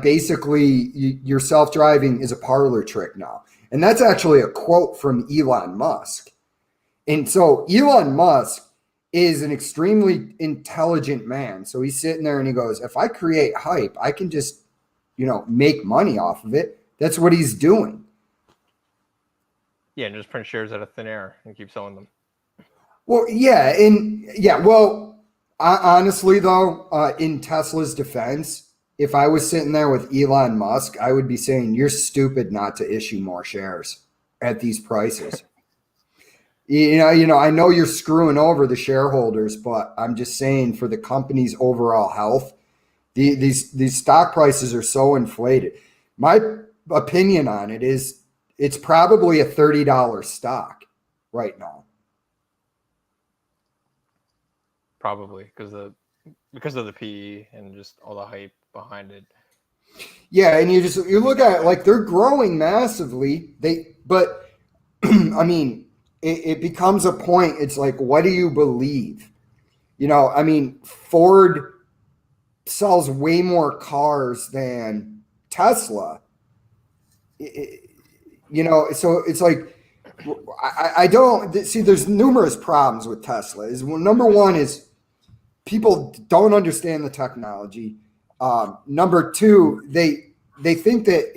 basically your self-driving is a parlor trick now. And that's actually a quote from Elon Musk. And so Elon Musk is an extremely intelligent man. So he's sitting there and he goes, if I create hype, I can just, make money off of it. That's what he's doing. Yeah, and just print shares out of thin air and keep selling them. Well, honestly though, in Tesla's defense, if I was sitting there with Elon Musk, I would be saying, you're stupid not to issue more shares at these prices. I know you're screwing over the shareholders, but I'm just saying for the company's overall health, these stock prices are so inflated. My opinion on it is it's probably a $30 stock right now. Probably because of the PE and just all the hype behind it. Yeah, and you look at it, like they're growing massively. But I mean, it becomes a point. It's like, what do you believe? I mean, Ford sells way more cars than Tesla. So it's like, I don't see. There's numerous problems with Tesla. Number one is people don't understand the technology. Number two, they think that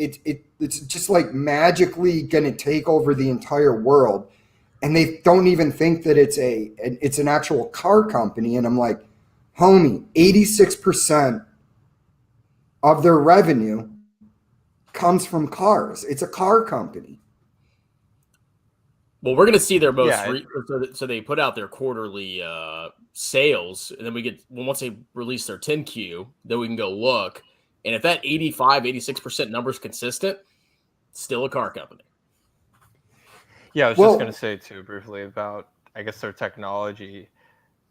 it's just like magically going to take over the entire world, and they don't even think that it's an actual car company. And I'm like, homie, 86% of their revenue comes from cars. It's a car company. Well, we're going to see their so they put out their quarterly sales, and then once they release their 10Q, then we can go look. And if that 86% number is consistent, still a car company. Yeah, I was just going to say too briefly about, I guess, their technology.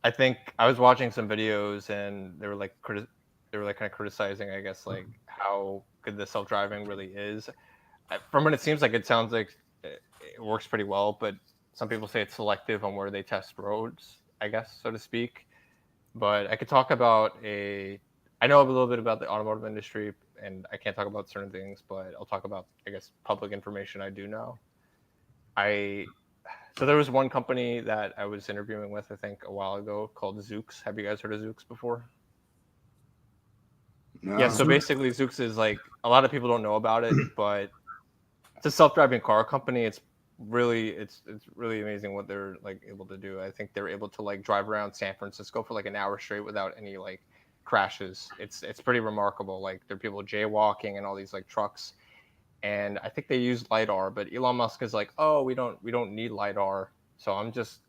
I think I was watching some videos and they were like kind of criticizing, I guess, like how good the self-driving really is. From what it seems like, it sounds like it works pretty well, but some people say it's selective on where they test roads, I guess, so to speak. But I could talk about I know a little bit about the automotive industry, and I can't talk about certain things, but I'll talk about, I guess, public information I do know. So there was one company that I was interviewing with, I think, a while ago called Zoox. Have you guys heard of Zoox before? No. Yeah, so basically Zoox is like, a lot of people don't know about it, but it's a self-driving car company. It's really amazing what they're like able to do. I think they're able to like drive around San Francisco for like an hour straight without any like crashes. It's pretty remarkable. Like there are people jaywalking and all these like trucks. And I think they use lidar, but Elon Musk is like, oh, we don't need lidar So I'm just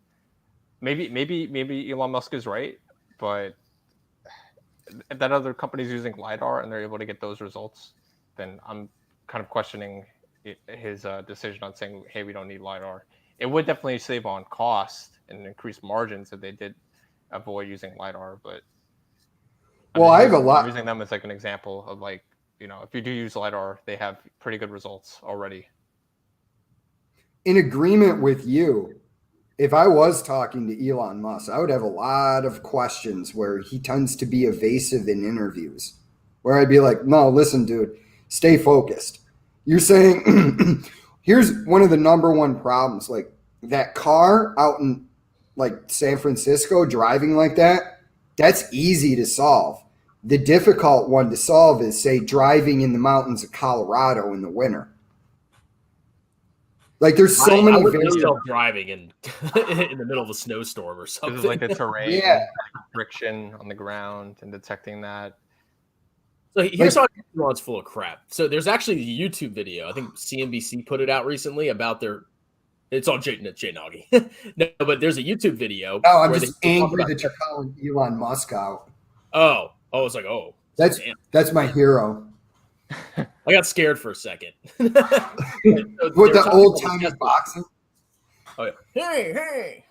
maybe Elon Musk is right, but if that other company's using lidar and they're able to get those results, then I'm kind of questioning his decision on saying, hey, we don't need lidar. It would definitely save on cost and increase margins if they did avoid using lidar, but I'm using them as like an example of like, if you do use lidar, they have pretty good results already. In agreement with you, if I was talking to Elon Musk, I would have a lot of questions where he tends to be evasive in interviews, where I'd be like, no, listen, dude, stay focused. You're saying, here's one of the number one problems, like that car out in like San Francisco driving like that, that's easy to solve. The difficult one to solve is, say, driving in the mountains of Colorado in the winter. Like there's so many variables driving in in the middle of a snowstorm or something. Like the terrain, like friction on the ground, and detecting that. So here's how Elon's full of crap. So there's actually a YouTube video. I think CNBC put it out recently about their. It's on Jay Nagy. No, but there's a YouTube video. No, I'm just angry that you're calling Elon Musk out. Oh, I was like, oh, that's my hero. I got scared for a second. With the old timey boxing. Oh yeah. Hey.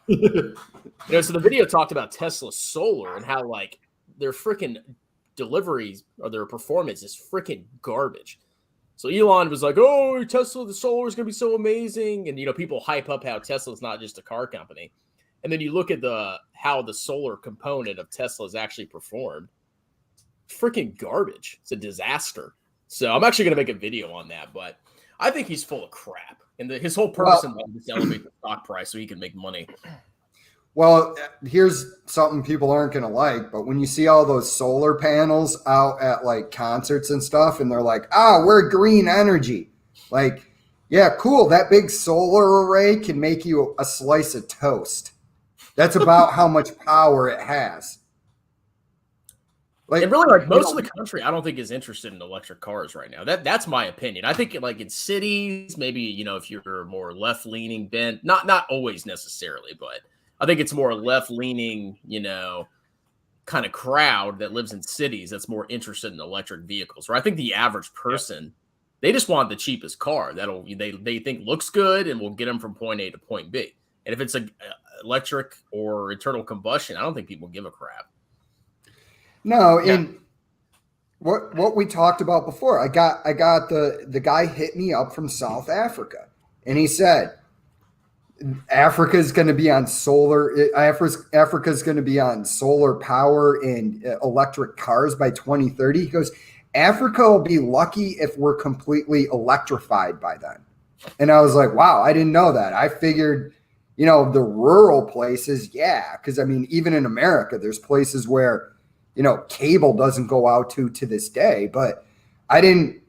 So the video talked about Tesla Solar and how like their freaking deliveries or their performance is freaking garbage. So Elon was like, "Oh, Tesla, the solar is going to be so amazing," and people hype up how Tesla's not just a car company, and then you look at how the solar component of Tesla has actually performed. Freaking garbage! It's a disaster. So I'm actually going to make a video on that, but I think he's full of crap, and his whole purpose in life is to elevate the stock price so he can make money. Well, here's something people aren't going to like, but when you see all those solar panels out at like concerts and stuff, and they're like, we're green energy. Like, yeah, cool. That big solar array can make you a slice of toast. That's about how much power it has. And really, like most of the country, I don't think is interested in electric cars right now. That's my opinion. I think like in cities, maybe, if you're more left-leaning bent, not always necessarily, but I think it's more left-leaning, kind of crowd that lives in cities that's more interested in electric vehicles. Or I think the average person, they just want the cheapest car they think looks good and will get them from point A to point B. And if it's a electric or internal combustion, I don't think people give a crap. No, and what we talked about before, I got the guy hit me up from South Africa, and he said, Africa is going to be on solar. Africa is going to be on solar power and electric cars by 2030. He goes, Africa will be lucky if we're completely electrified by then. And I was like, wow, I didn't know that. I figured, the rural places, because I mean, even in America, there's places where cable doesn't go out to this day. But I'm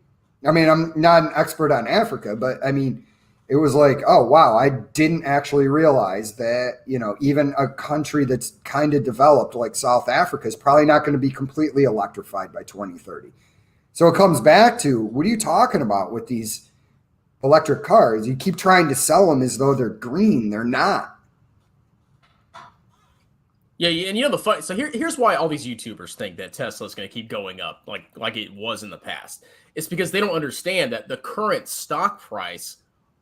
not an expert on Africa, but I mean, it was like, oh, wow, I didn't actually realize that, even a country that's kind of developed like South Africa is probably not going to be completely electrified by 2030. So it comes back to, what are you talking about with these electric cars? You keep trying to sell them as though they're green. They're not. Yeah, and the fun. So here's why all these YouTubers think that Tesla's going to keep going up like it was in the past. It's because they don't understand that the current stock price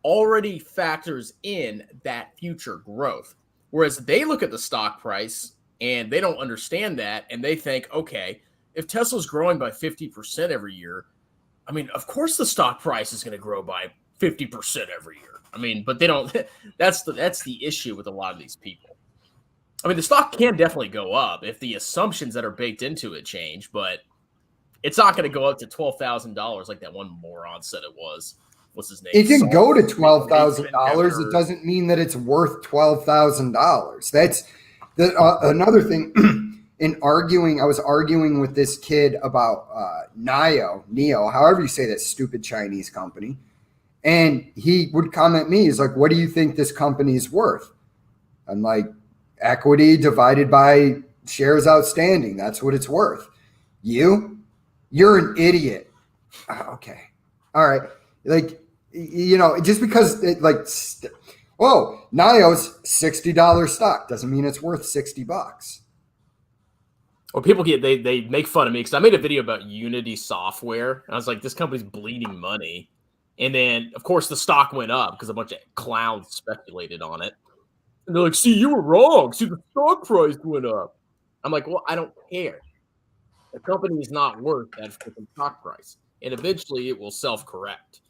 already factors in that future growth. Whereas they look at the stock price and they don't understand that, and they think, okay, if Tesla's growing by 50% every year, I mean, of course the stock price is going to grow by 50% every year. I mean, but they don't. That's the issue with a lot of these people. I mean, the stock can definitely go up if the assumptions that are baked into it change, but it's not going to go up to $12,000 like that one moron said it was. What's his name? It can go to $12,000. It doesn't mean that it's worth $12,000. That's another thing. In arguing, I was arguing with this kid about Neo, however you say that stupid Chinese company, and he would comment me. He's like, "What do you think this company is worth?" I'm like, equity divided by shares outstanding. That's what it's worth. You're an idiot. Okay. All right. Like, just because oh, NIO's $60 stock. Doesn't mean it's worth $60. Or people they make fun of me because I made a video about Unity software. And I was like, this company's bleeding money. And then, of course, the stock went up because a bunch of clowns speculated on it. And they're like, see, you were wrong. See, the stock price went up. I'm like, well, I don't care. The company is not worth that freaking stock price. And eventually it will self-correct.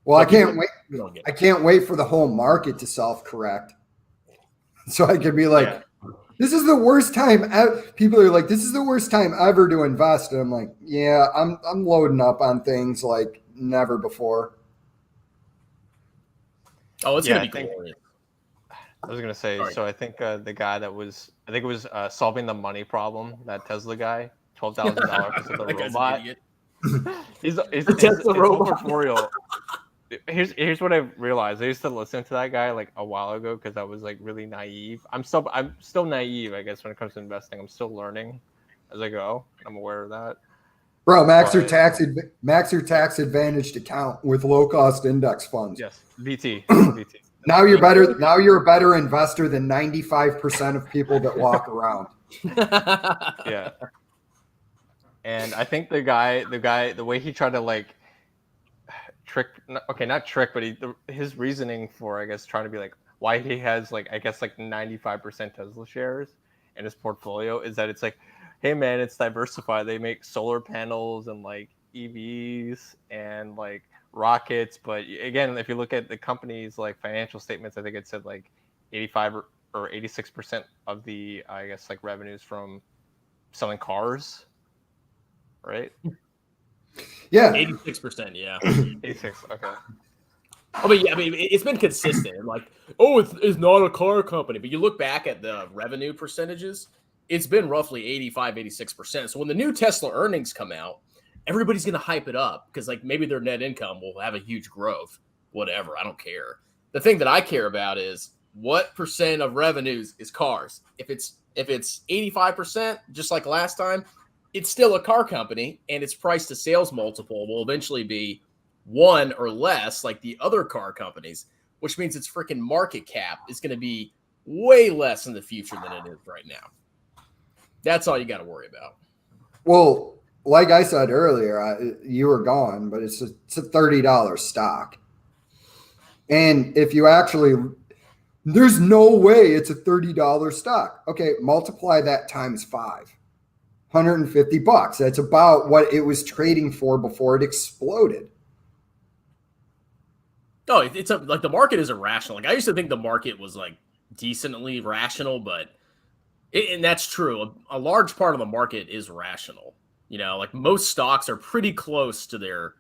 Well, I can't wait. I can't wait for the whole market to self-correct. So I can be like, this is the worst time. People are like, this is the worst time ever to invest. And I'm like, yeah, I'm loading up on things like never before. Oh, it's going to be glorious. I was going to say, so I think the guy that was, I think it was solving the money problem, that Tesla guy, $12,000 because of the robot. He's Tesla robot. Portfolio. Here's what I realized. I used to listen to that guy like a while ago because I was like really naive. I'm still naive, I guess, when it comes to investing. I'm still learning as I go. I'm aware of that. Bro, max your tax advantaged account with low cost index funds. Yes, BT. Now you're better. Now you're a better investor than 95% of people that walk around. Yeah. And I think the way he tried to like not trick, but his reasoning for, I guess, trying to be like why he has like, I guess, like 95% Tesla shares in his portfolio is that it's like, hey man, it's diversified. They make solar panels and like EVs and like rockets. But again, if you look at the company's like financial statements, I think it said like 85 or 86% of the, I guess, like revenues from selling cars, right? Yeah, 86%. Yeah, 86. Okay. Oh, but yeah, I mean, it's been consistent. Like, oh, it's not a car company. But you look back at the revenue percentages, it's been roughly 85, 86%. So when the new Tesla earnings come out, everybody's going to hype it up because like maybe their net income will have a huge growth. Whatever, I don't care. The thing that I care about is what percent of revenues is cars. If it's 85%, just like last time, it's still a car company, and its price to sales multiple will eventually be 1 or less, like the other car companies, which means its freaking market cap is going to be way less in the future than it is right now. That's all you got to worry about. Well, like I said earlier, you were gone, but it's a $30 stock. And if you actually, there's no way it's a $30 stock. Okay, multiply that times 5. $150. That's about what it was trading for before it exploded. Oh, it's like the market is irrational. Like I used to think the market was like decently rational, but and that's true. A large part of the market is rational. You know, like most stocks are pretty close to their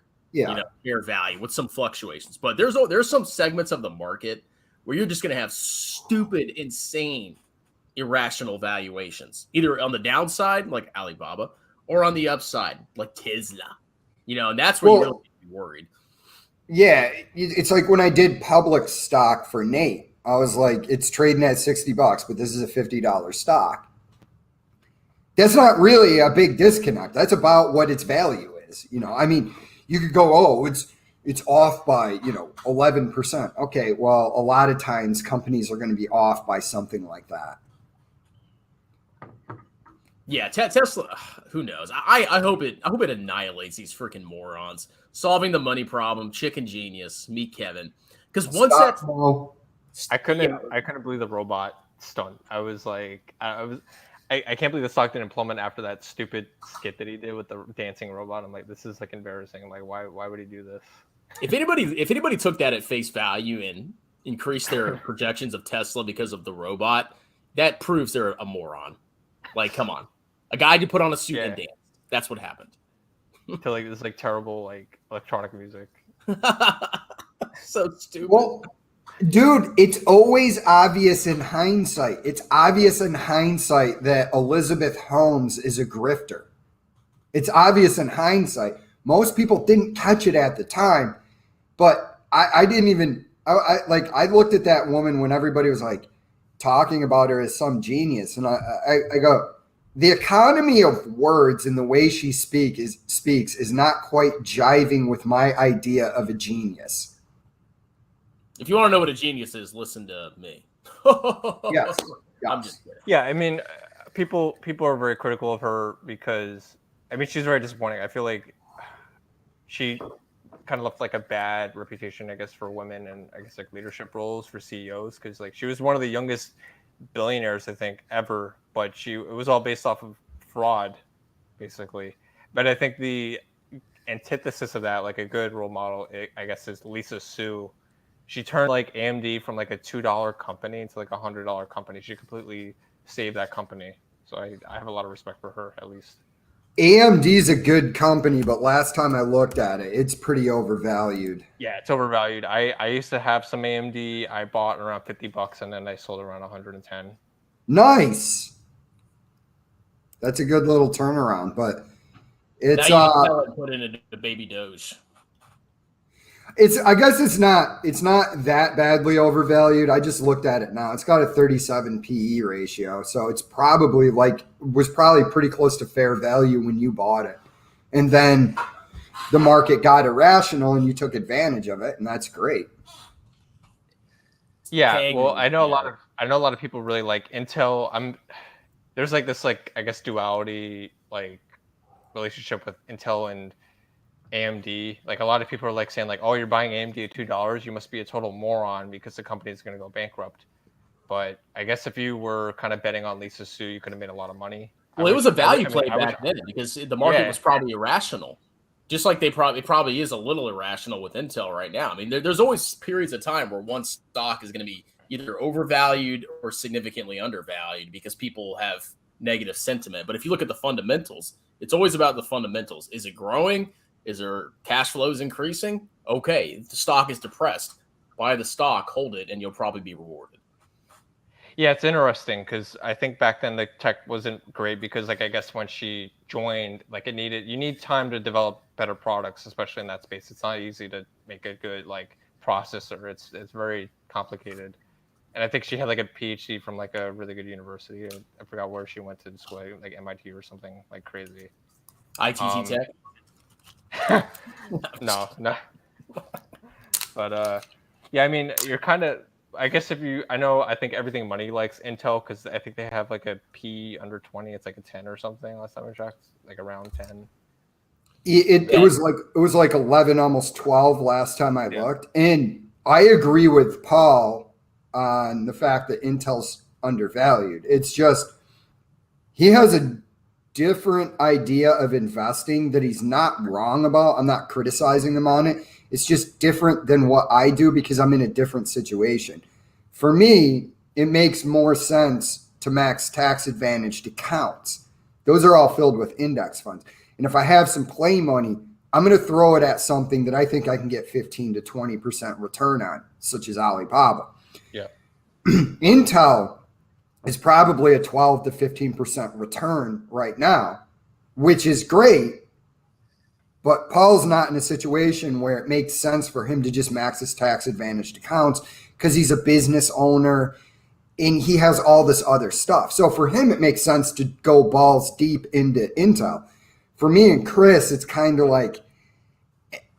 fair value with some fluctuations. But there's some segments of the market where you're just going to have stupid, insane, irrational valuations, either on the downside, like Alibaba, or on the upside, like Tesla. You know, and that's where you really need to be worried. Yeah, it's like when I did public stock for Nate, I was like, it's trading at $60, but this is a $50 stock. That's not really a big disconnect. That's about what its value is. You know, I mean, you could go, oh, it's off by, 11%. Okay, well, a lot of times companies are going to be off by something like that. Yeah, Tesla. Who knows? I hope it annihilates these freaking morons solving the money problem. Chicken genius, meet Kevin. Because once that's I couldn't believe the robot stunt. I was like, I can't believe the stock didn't plummet after that stupid skit that he did with the dancing robot. I'm like, this is like embarrassing. I'm like, why would he do this? If anybody took that at face value and increased their projections of Tesla because of the robot, that proves they're a moron. Like, come on. A guy to put on a suit and dance. That's what happened. To like this like terrible like electronic music. So stupid. Well, dude, it's always obvious in hindsight. It's obvious in hindsight that Elizabeth Holmes is a grifter. It's obvious in hindsight. Most people didn't catch it at the time, but I didn't even. I looked at that woman when everybody was like talking about her as some genius, and I go, the economy of words and the way she speaks is not quite jiving with my idea of a genius. If you want to know what a genius is, listen to me. Yes. I'm just kidding. Yeah, I mean, people are very critical of her because, I mean, she's very disappointing. I feel like she kind of left like a bad reputation, I guess, for women and I guess like leadership roles for CEOs, because like she was one of the youngest billionaires I think ever, but it was all based off of fraud, basically. But I think the antithesis of that, like a good role model, I guess, is Lisa Su. She turned like AMD from like a $2 company into like $100 company. She completely saved that company. So I have a lot of respect for her, at least. AMD's a good company, but last time I looked at it, it's pretty overvalued. Yeah, it's overvalued. I used to have some AMD. I bought around $50 and then I sold around 110. Nice. That's a good little turnaround, but it's Now you can put in a baby Doge. I guess it's not that badly overvalued. I just looked at it now. It's got a 37 PE ratio, so it's probably was probably pretty close to fair value when you bought it. And then the market got irrational and you took advantage of it, and that's great. Yeah, well, I know a lot of people really like Intel. There's like this I guess duality relationship with Intel and AMD. Like a lot of people are like saying like, oh, you're buying AMD at $2, you must be a total moron because the company is going to go bankrupt. But I guess if you were kind of betting on Lisa Su, you could have made a lot of money. Well, it was a value play back then because the market was probably irrational. Just like it probably is a little irrational with Intel right now. I mean, there's always periods of time where one stock is going to be either overvalued or significantly undervalued because people have negative sentiment. But if you look at the fundamentals, it's always about the fundamentals. Is it growing? Is there cash flows increasing? Okay, if the stock is depressed, buy the stock, hold it, and you'll probably be rewarded. Yeah, it's interesting because I think back then the tech wasn't great because I guess when she joined, you need time to develop better products, especially in that space. It's not easy to make a good processor. It's very complicated. And I think she had a PhD from a really good university. I forgot where she went to school, like MIT or something crazy. ITT Tech? No. But yeah, I mean, you're kind of, I guess I think Everything Money likes Intel because I think they have a P under 20. It's a 10 or something last time I checked, around 10. It was 11, almost 12 last time I looked. And I agree with Paul on the fact that Intel's undervalued. It's just, he has a different idea of investing that he's not wrong about. I'm not criticizing him on it. It's just different than what I do because I'm in a different situation. For me, it makes more sense to max tax advantaged accounts. Those are all filled with index funds. And if I have some play money, I'm going to throw it at something that I think I can get 15 to 20% return on, such as Alibaba. Yeah. Intel is probably a 12 to 15% return right now, which is great. But Paul's not in a situation where it makes sense for him to just max his tax advantaged accounts because he's a business owner and he has all this other stuff. So for him, it makes sense to go balls deep into Intel. For me and Chris, it's kind of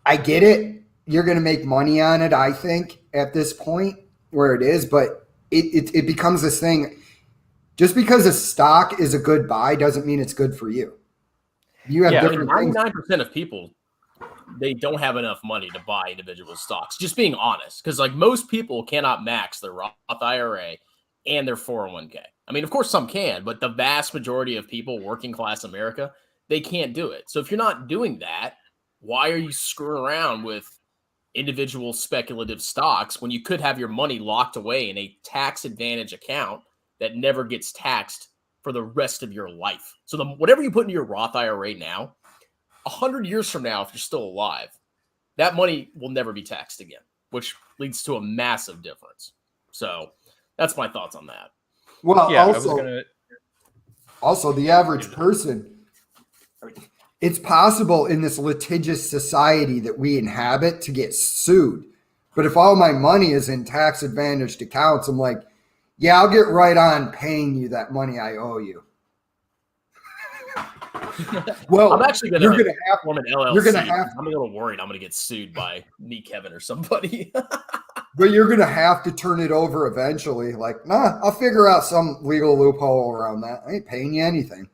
I get it. You're going to make money on it, I think, at this point where it is. But it becomes this thing. Just because a stock is a good buy doesn't mean it's good for you. You have different 99% of people, they don't have enough money to buy individual stocks. Just being honest, because most people cannot max their Roth IRA and their 401k. I mean, of course, some can, but the vast majority of people, working class America, they can't do it. So if you're not doing that, why are you screwing around with individual speculative stocks when you could have your money locked away in a tax advantage account that never gets taxed for the rest of your life? So whatever you put into your Roth IRA now, 100 years from now, if you're still alive, that money will never be taxed again, which leads to a massive difference. So that's my thoughts on that. Well, yeah, also the average person, it's possible in this litigious society that we inhabit to get sued. But if all my money is in tax advantaged accounts, I'm like, yeah, I'll get right on paying you that money I owe you. Well, I'm actually going to form an LLC. I'm a little worried I'm going to get sued by me, Kevin, or somebody. But you're going to have to turn it over eventually. Like, nah, I'll figure out some legal loophole around that. I ain't paying you anything.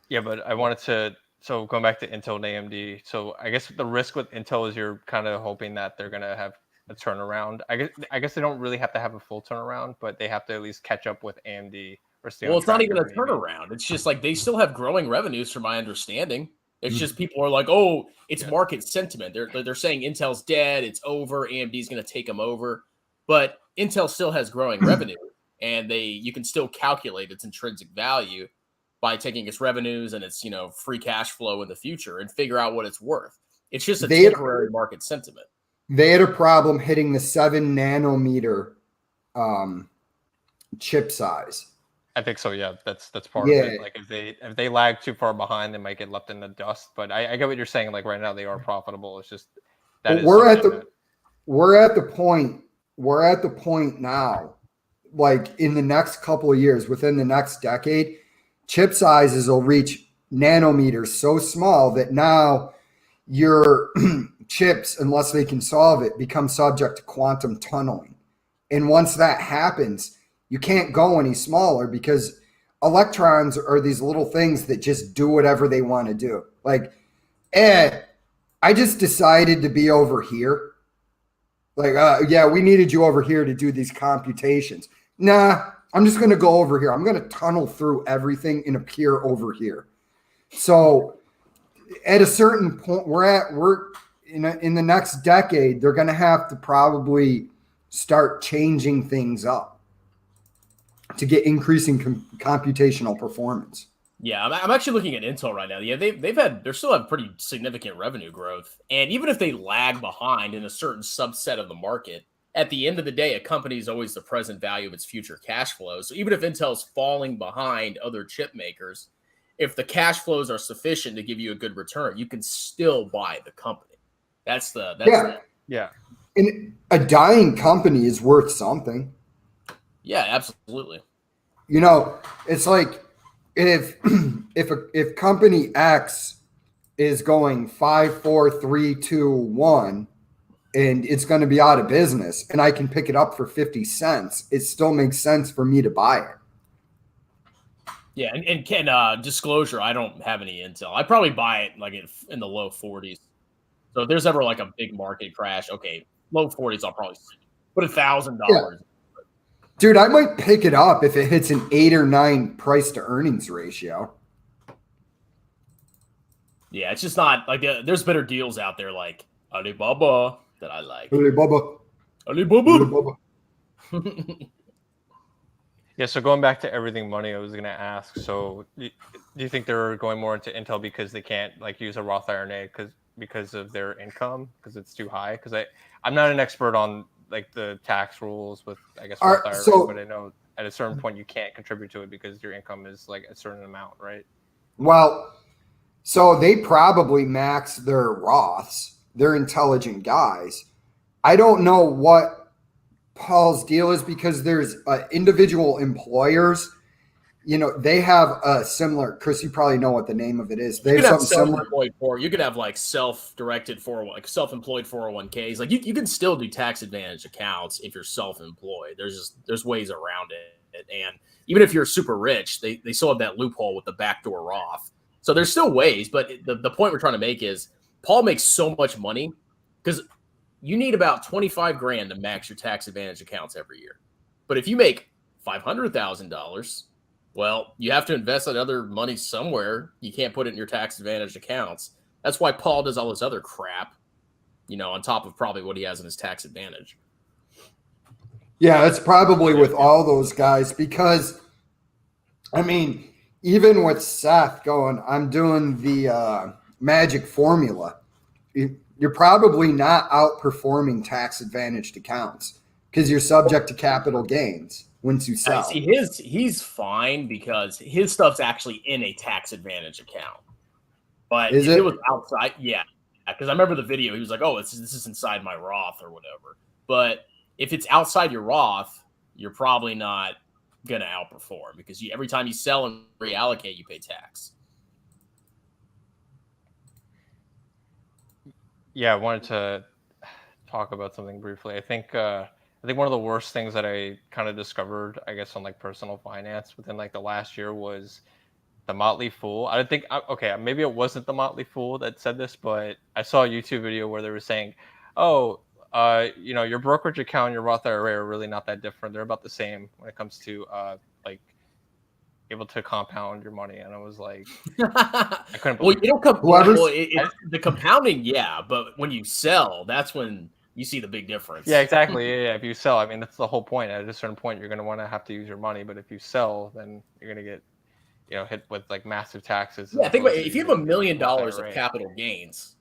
Yeah, but I wanted to. So going back to Intel and AMD. So I guess the risk with Intel is you're kind of hoping that they're going to have a turnaround. I guess they don't really have to have a full turnaround, but they have to at least catch up with AMD or stay Well, on it's not track even a with maybe. turnaround. It's just like they still have growing revenues, from my understanding. It's just people are like, oh, it's market sentiment. They're saying Intel's dead, it's over, AMD's going to take them over. But Intel still has growing revenue, and you can still calculate its intrinsic value by taking its revenues and its free cash flow in the future and figure out what it's worth. It's just a temporary market sentiment. They had a problem hitting the 7 nanometer chip size. I think so. Yeah, that's part of it. Like if they lag too far behind, they might get left in the dust. But I get what you're saying. Like right now, they are profitable. It's just that we're at the point now. Like in the next couple of years, within the next decade, chip sizes will reach nanometers so small that now your chips, unless they can solve it, become subject to quantum tunneling. And once that happens, you can't go any smaller because electrons are these little things that just do whatever they want to do. Like, I just decided to be over here. Like, yeah, we needed you over here to do these computations. Nah, I'm just going to go over here. I'm going to tunnel through everything and appear over here. So at a certain point, we're in the next decade, they're going to have to probably start changing things up to get increasing computational performance. Yeah, I'm actually looking at Intel right now. Yeah, they still have pretty significant revenue growth, and even if they lag behind in a certain subset of the market, at the end of the day, a company is always the present value of its future cash flows. So even if Intel's falling behind other chip makers, if the cash flows are sufficient to give you a good return, you can still buy the company. Yeah. And a dying company is worth something. Yeah, absolutely. It's like if company X is going 5, 4, 3, 2, 1, and it's going to be out of business, and I can pick it up for 50 cents, it still makes sense for me to buy it. Yeah, and Ken, disclosure, I don't have any Intel. I probably buy it like in the low 40s. So if there's ever like a big market crash, okay, low 40s, I'll probably put $1,000. Yeah. Dude, I might pick it up if it hits an 8 or 9 price to earnings ratio. Yeah, it's just not like there's better deals out there like Alibaba that I like. Alibaba. Yeah, so going back to everything money, I was going to ask. So, do you think they're going more into Intel because they can't like use a Roth IRA because of their income because it's too high? Because I'm not an expert on like the tax rules with Roth IRA, but I know at a certain point you can't contribute to it because your income is like a certain amount, right? Well, so they probably max their Roths. They're intelligent guys. I don't know what Paul's deal is because there's individual employers. They have a similar. Chris, you probably know what the name of it is. They have something similar. You could have like self-directed self-employed 401ks. Like you can still do tax advantage accounts if you're self-employed. There's ways around it, and even if you're super rich, they still have that loophole with the backdoor Roth. So there's still ways, but the point we're trying to make is Paul makes so much money because you need about 25 grand to max your tax advantage accounts every year. But if you make $500,000, well, you have to invest that other money somewhere. You can't put it in your tax advantage accounts. That's why Paul does all this other crap, on top of probably what he has in his tax advantage. Yeah, it's probably with all those guys because, even with Seth going, I'm doing the magic formula. You're probably not outperforming tax advantaged accounts because you're subject to capital gains once you sell. See, he's fine because his stuff's actually in a tax advantage account. But if it was outside, yeah. Because I remember the video, he was like, "Oh, this is inside my Roth or whatever." But if it's outside your Roth, you're probably not gonna outperform because every time you sell and reallocate, you pay tax. Yeah, I wanted to talk about something briefly. I think one of the worst things that I kind of discovered, I guess, on like personal finance within like the last year was the Motley Fool. I think okay, maybe it wasn't the Motley Fool that said this, but I saw a YouTube video where they were saying, "Oh, you know, your brokerage account and your Roth IRA are really not that different. They're about the same when it comes to like able to compound your money." And I was like, I couldn't Well, believe you don't come. Whoever's- Well, the compounding, yeah, but when you sell, that's when you see the big difference. Yeah, exactly. Yeah. If you sell, I mean, that's the whole point. At a certain point, you're going to want to have to use your money. But if you sell, then you're going to get, you know, hit with like massive taxes. Yeah, think about it. If you have $1 using million Roth of IRA. capital gains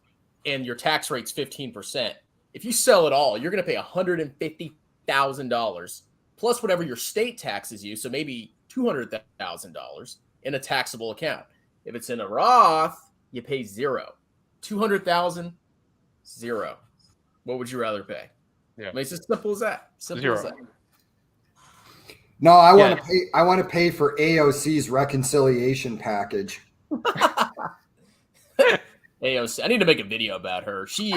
and your tax rate's 15%, if you sell it all, you're going to pay $150,000 plus whatever your state taxes you. So maybe $200,000 in a taxable account. If it's in a Roth, you pay zero. $200,000, zero. What would you rather pay? Yeah. I mean, it's as simple as that. Simple as that. No, I want to pay. I want to pay for AOC's reconciliation package. AOC. I need to make a video about her. She's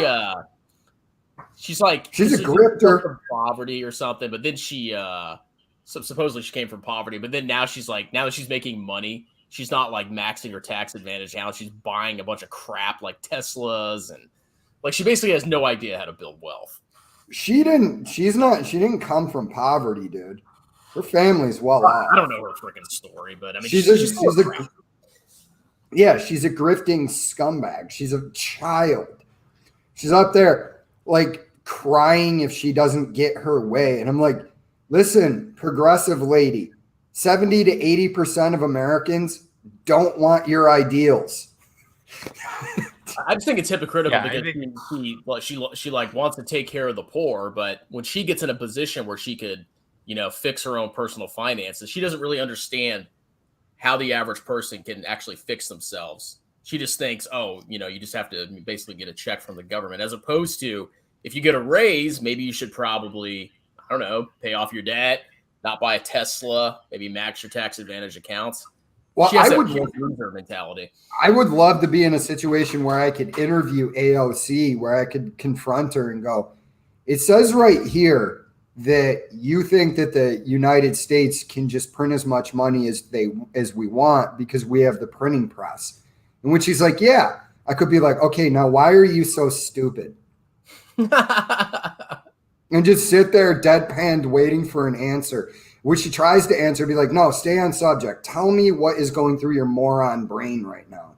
like She's a grifter from poverty or something, but then she supposedly she came from poverty, but then now she's like, now that she's making money, she's not like maxing her tax advantage out. She's buying a bunch of crap like Teslas, and like she basically has no idea how to build wealth. She didn't come from poverty, dude. Her family's well off. I don't know her freaking story, but I mean, she's a grifting scumbag. She's a child. She's up there like crying if she doesn't get her way. And I'm like, listen, progressive lady, 70 to 80% of Americans don't want your ideals. I just think it's hypocritical because she like wants to take care of the poor, but when she gets in a position where she could, you know, fix her own personal finances, she doesn't really understand how the average person can actually fix themselves. She just thinks, oh, you know, you just have to basically get a check from the government, as opposed to if you get a raise, maybe you should probably, I don't know, pay off your debt, not buy a Tesla, maybe max your tax advantage accounts. Well, I would loser mentality. I would love to be in a situation where I could interview AOC, where I could confront her and go, it says right here that you think that the United States can just print as much money as we want because we have the printing press. And when she's like, yeah, I could be like, okay, now why are you so stupid? And just sit there deadpanned waiting for an answer. When she tries to answer, be like, no, stay on subject. Tell me what is going through your moron brain right now.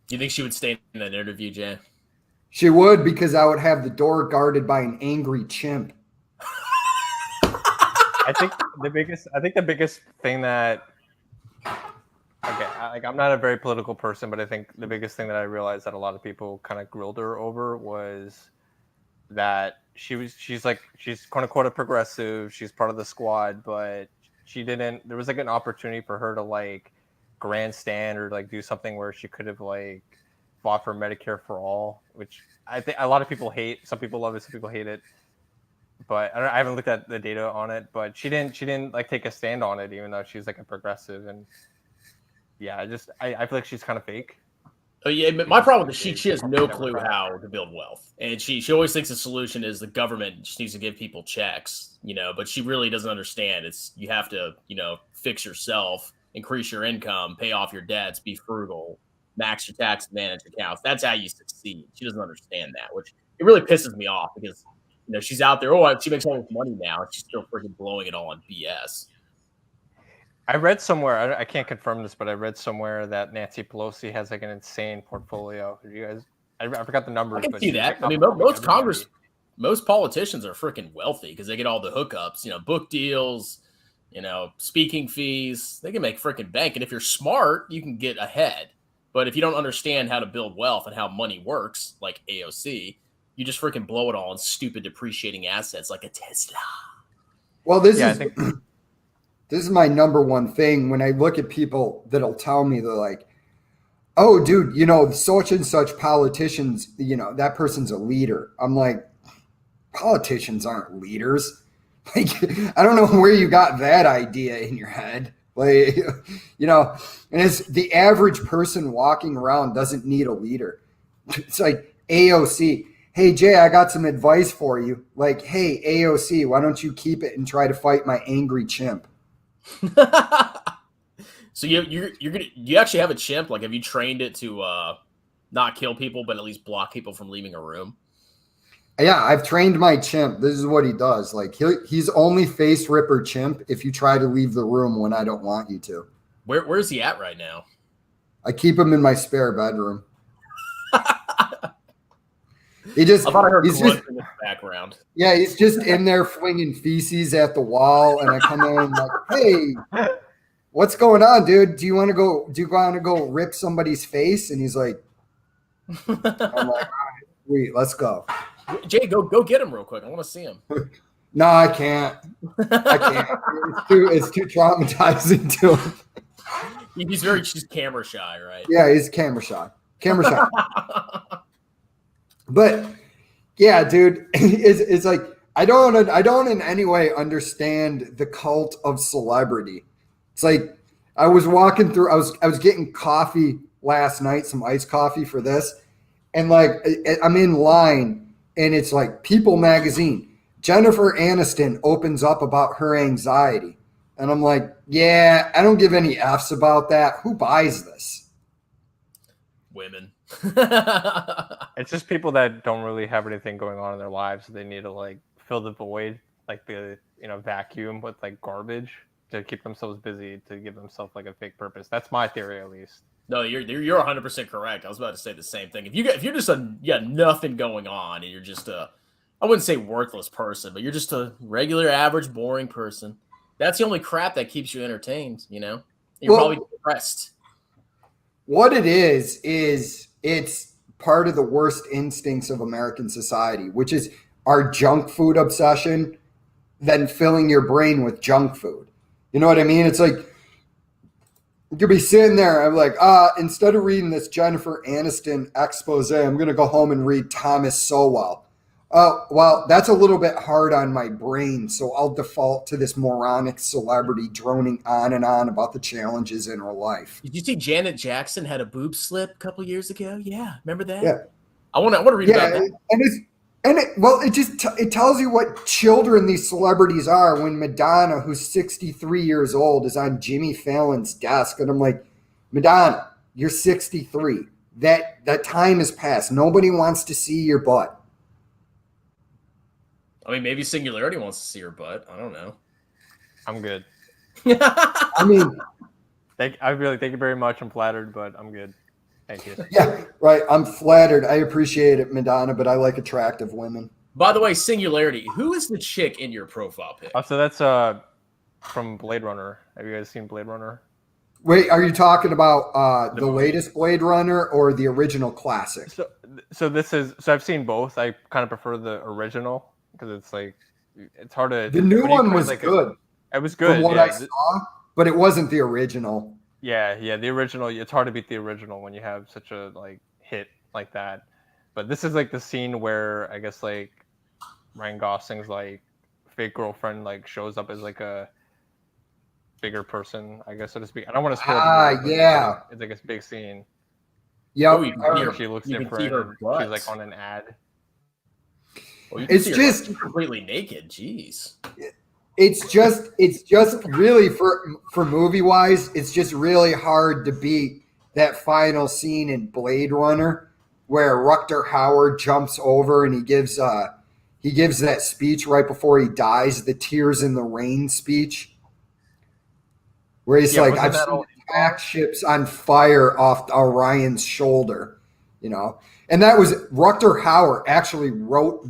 Do you think she would stay in that interview, Jay? She would, because I would have the door guarded by an angry chimp. I think the biggest thing that, okay, I'm not a very political person, but I think the biggest thing that I realized that a lot of people kind of grilled her over was that she's quote unquote a progressive, she's part of the squad, but there was like an opportunity for her to like grandstand or like do something where she could have like fought for Medicare for all, which I think a lot of people hate. Some people love it, some people hate it. But I haven't looked at the data on it, but she didn't like take a stand on it, even though she's like a progressive. And yeah, I feel like she's kind of fake. Oh yeah, but my problem is she has no clue how to build wealth, and she always thinks the solution is the government just needs to give people checks, you know. But she really doesn't understand. You have to, you know, fix yourself, increase your income, pay off your debts, be frugal, max your tax advantage accounts. That's how you succeed. She doesn't understand that, which it really pisses me off because, you know, she's out there. Oh, she makes all this money now, and she's still freaking blowing it all on BS. I read somewhere, I can't confirm this, but I read somewhere that Nancy Pelosi has like an insane portfolio. You guys, I forgot the numbers. I can but see that. Like I mean, most politicians are freaking wealthy because they get all the hookups, you know, book deals, you know, speaking fees. They can make freaking bank. And if you're smart, you can get ahead. But if you don't understand how to build wealth and how money works, like AOC, you just freaking blow it all on stupid depreciating assets like a Tesla. Well, this is my number one thing when I look at people that'll tell me, they're like, oh, dude, you know, such and such politicians, you know, that person's a leader. I'm like, politicians aren't leaders. Like, I don't know where you got that idea in your head. Like, you know, and it's the average person walking around doesn't need a leader. It's like AOC. hey, Jay, I got some advice for you. Like, hey, AOC, why don't you keep it and try to fight my angry chimp? So you actually have a chimp? Like, have you trained it to not kill people, but at least block people from leaving a room? Yeah, I've trained my chimp. This is what he does. Like he's only face ripper chimp if you try to leave the room when I don't want you to. Where's he at right now? I keep him in my spare bedroom. He just, I thought I heard he's grunts just, in the background. yeah, he's just in there flinging feces at the wall, and I come in like, hey, what's going on, dude? Do you want to go rip somebody's face? And he's like, I'm like, all right, sweet, let's go. Jay, go get him real quick. I want to see him. No, I can't. I can't. It's too traumatizing to him. She's camera shy, right? Yeah, he's camera shy. Camera shy. But yeah, dude, it's like I don't in any way understand the cult of celebrity. It's like I was walking through. I was getting coffee last night, some iced coffee for this, and like I'm in line, and it's like People Magazine. Jennifer Aniston opens up about her anxiety, and I'm like, yeah, I don't give any F's about that. Who buys this? Women. It's just people that don't really have anything going on in their lives. So they need to like fill the void, like the vacuum with like garbage to keep themselves busy, to give themselves like a fake purpose. That's my theory, at least. No, you're 100% correct. I was about to say the same thing. If you're just nothing going on, and you're just I wouldn't say worthless person, but you're just a regular, average, boring person. That's the only crap that keeps you entertained. You're probably depressed. What it is it's part of the worst instincts of American society, which is our junk food obsession, then filling your brain with junk food. You know what I mean? It's like you could be sitting there. I'm like, instead of reading this Jennifer Aniston expose, I'm going to go home and read Thomas Sowell. Well, that's a little bit hard on my brain, so I'll default to this moronic celebrity droning on and on about the challenges in her life. Did you see Janet Jackson had a boob slip a couple years ago? Yeah, remember that? Yeah, I want to read about that. It tells you what children these celebrities are. When Madonna, who's 63 years old, is on Jimmy Fallon's desk, and I'm like, Madonna, you're 63. That time has passed. Nobody wants to see your butt. I mean, maybe Singularity wants to see her butt. I don't know. I'm good. I mean, thank you very much. I'm flattered, but I'm good. Thank you. Yeah, right. I'm flattered. I appreciate it, Madonna, but I like attractive women. By the way, Singularity, who is the chick in your profile pic? So that's from Blade Runner. Have you guys seen Blade Runner? Wait, are you talking about the latest Blade Runner or the original classic? So I've seen both. I kind of prefer the original because it's like it's hard to. The new one was like good. It was good From what I saw, but it wasn't the original. Yeah, the original. It's hard to beat the original when you have such a like hit like that. But this is like the scene where I guess like Ryan Gosling's like fake girlfriend like shows up as like a bigger person, I guess, so to speak. I don't want to spoil it. Yeah. It's like a big scene. Yeah, she looks different. She's like on an ad. Well, it's just completely naked. Jeez. It's just really for movie wise, it's just really hard to beat that final scene in Blade Runner where Rutger Hauer jumps over and he gives that speech right before he dies, the Tears in the Rain speech, where he's like, I've seen attack ships on fire off Orion's shoulder, and that was Rutger Hauer actually wrote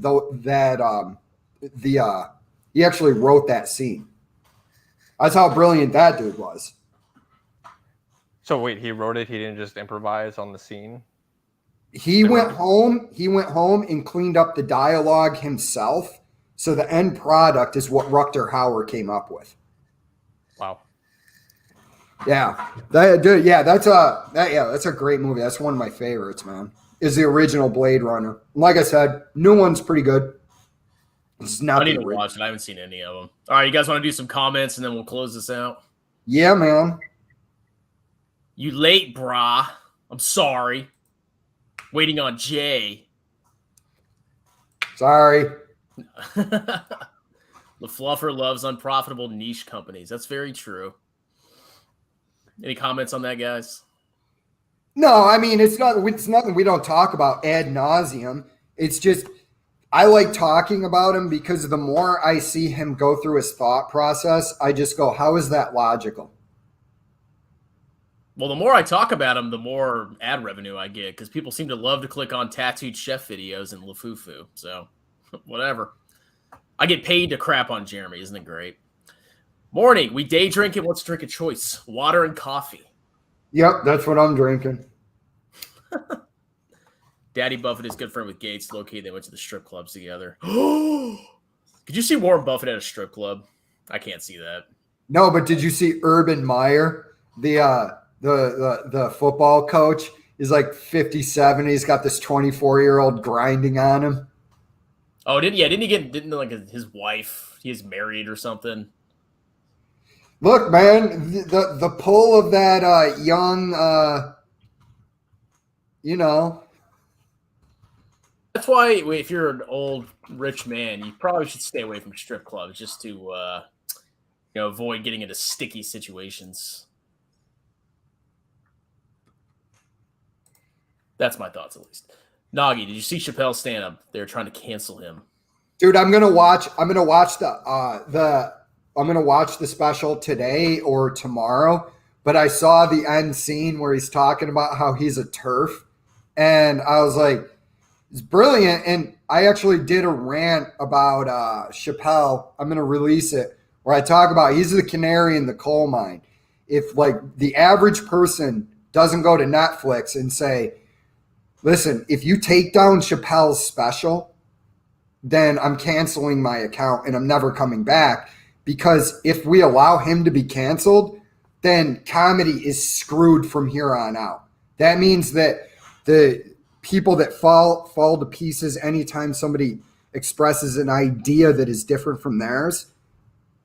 he actually wrote that scene. That's how brilliant that dude was. So wait, he wrote it. He didn't just improvise on the scene. He went home and cleaned up the dialogue himself. So the end product is what Rutger Hauer came up with. Wow. Yeah, that's a great movie. That's one of my favorites, man. Is the original Blade Runner. Like I said, new one's pretty good. It's not. I need to watch it. I haven't seen any of them. All right, you guys want to do some comments and then we'll close this out? Yeah, man. You late, brah. I'm sorry. Waiting on Jay. Sorry. The fluffer loves unprofitable niche companies. That's very true. Any comments on that, guys? No, I mean it's nothing we don't talk about ad nauseum. It's just I like talking about him because the more I see him go through his thought process, I just go, how is that logical? Well, the more I talk about him, the more ad revenue I get because people seem to love to click on tattooed chef videos and Lafufu. So, whatever. I get paid to crap on Jeremy. Isn't it great? Morning. We day drink and let's drink a choice. Water and coffee. Yep, that's what I'm drinking. Daddy Buffett is good friend with Gates. Low-key, they went to the strip clubs together. Could you see Warren Buffett at a strip club? I can't see that. No, but did you see Urban Meyer, the football coach? He's like 57. He's got this 24-year-old grinding on him. Oh, didn't like his wife? He is married or something. Look, man, the pull of that young, That's why if you're an old rich man, you probably should stay away from strip clubs just to avoid getting into sticky situations. That's my thoughts, at least. Nagi, did you see Chappelle's stand-up? They're trying to cancel him. Dude, I'm gonna watch the special today or tomorrow. But I saw the end scene where he's talking about how he's a TERF, and I was like, it's brilliant. And I actually did a rant about Chappelle. I'm gonna release it where I talk about he's the canary in the coal mine. If like the average person doesn't go to Netflix and say, listen, if you take down Chappelle's special, then I'm canceling my account and I'm never coming back. Because if we allow him to be canceled, then comedy is screwed from here on out. That means that the people that fall to pieces anytime somebody expresses an idea that is different from theirs,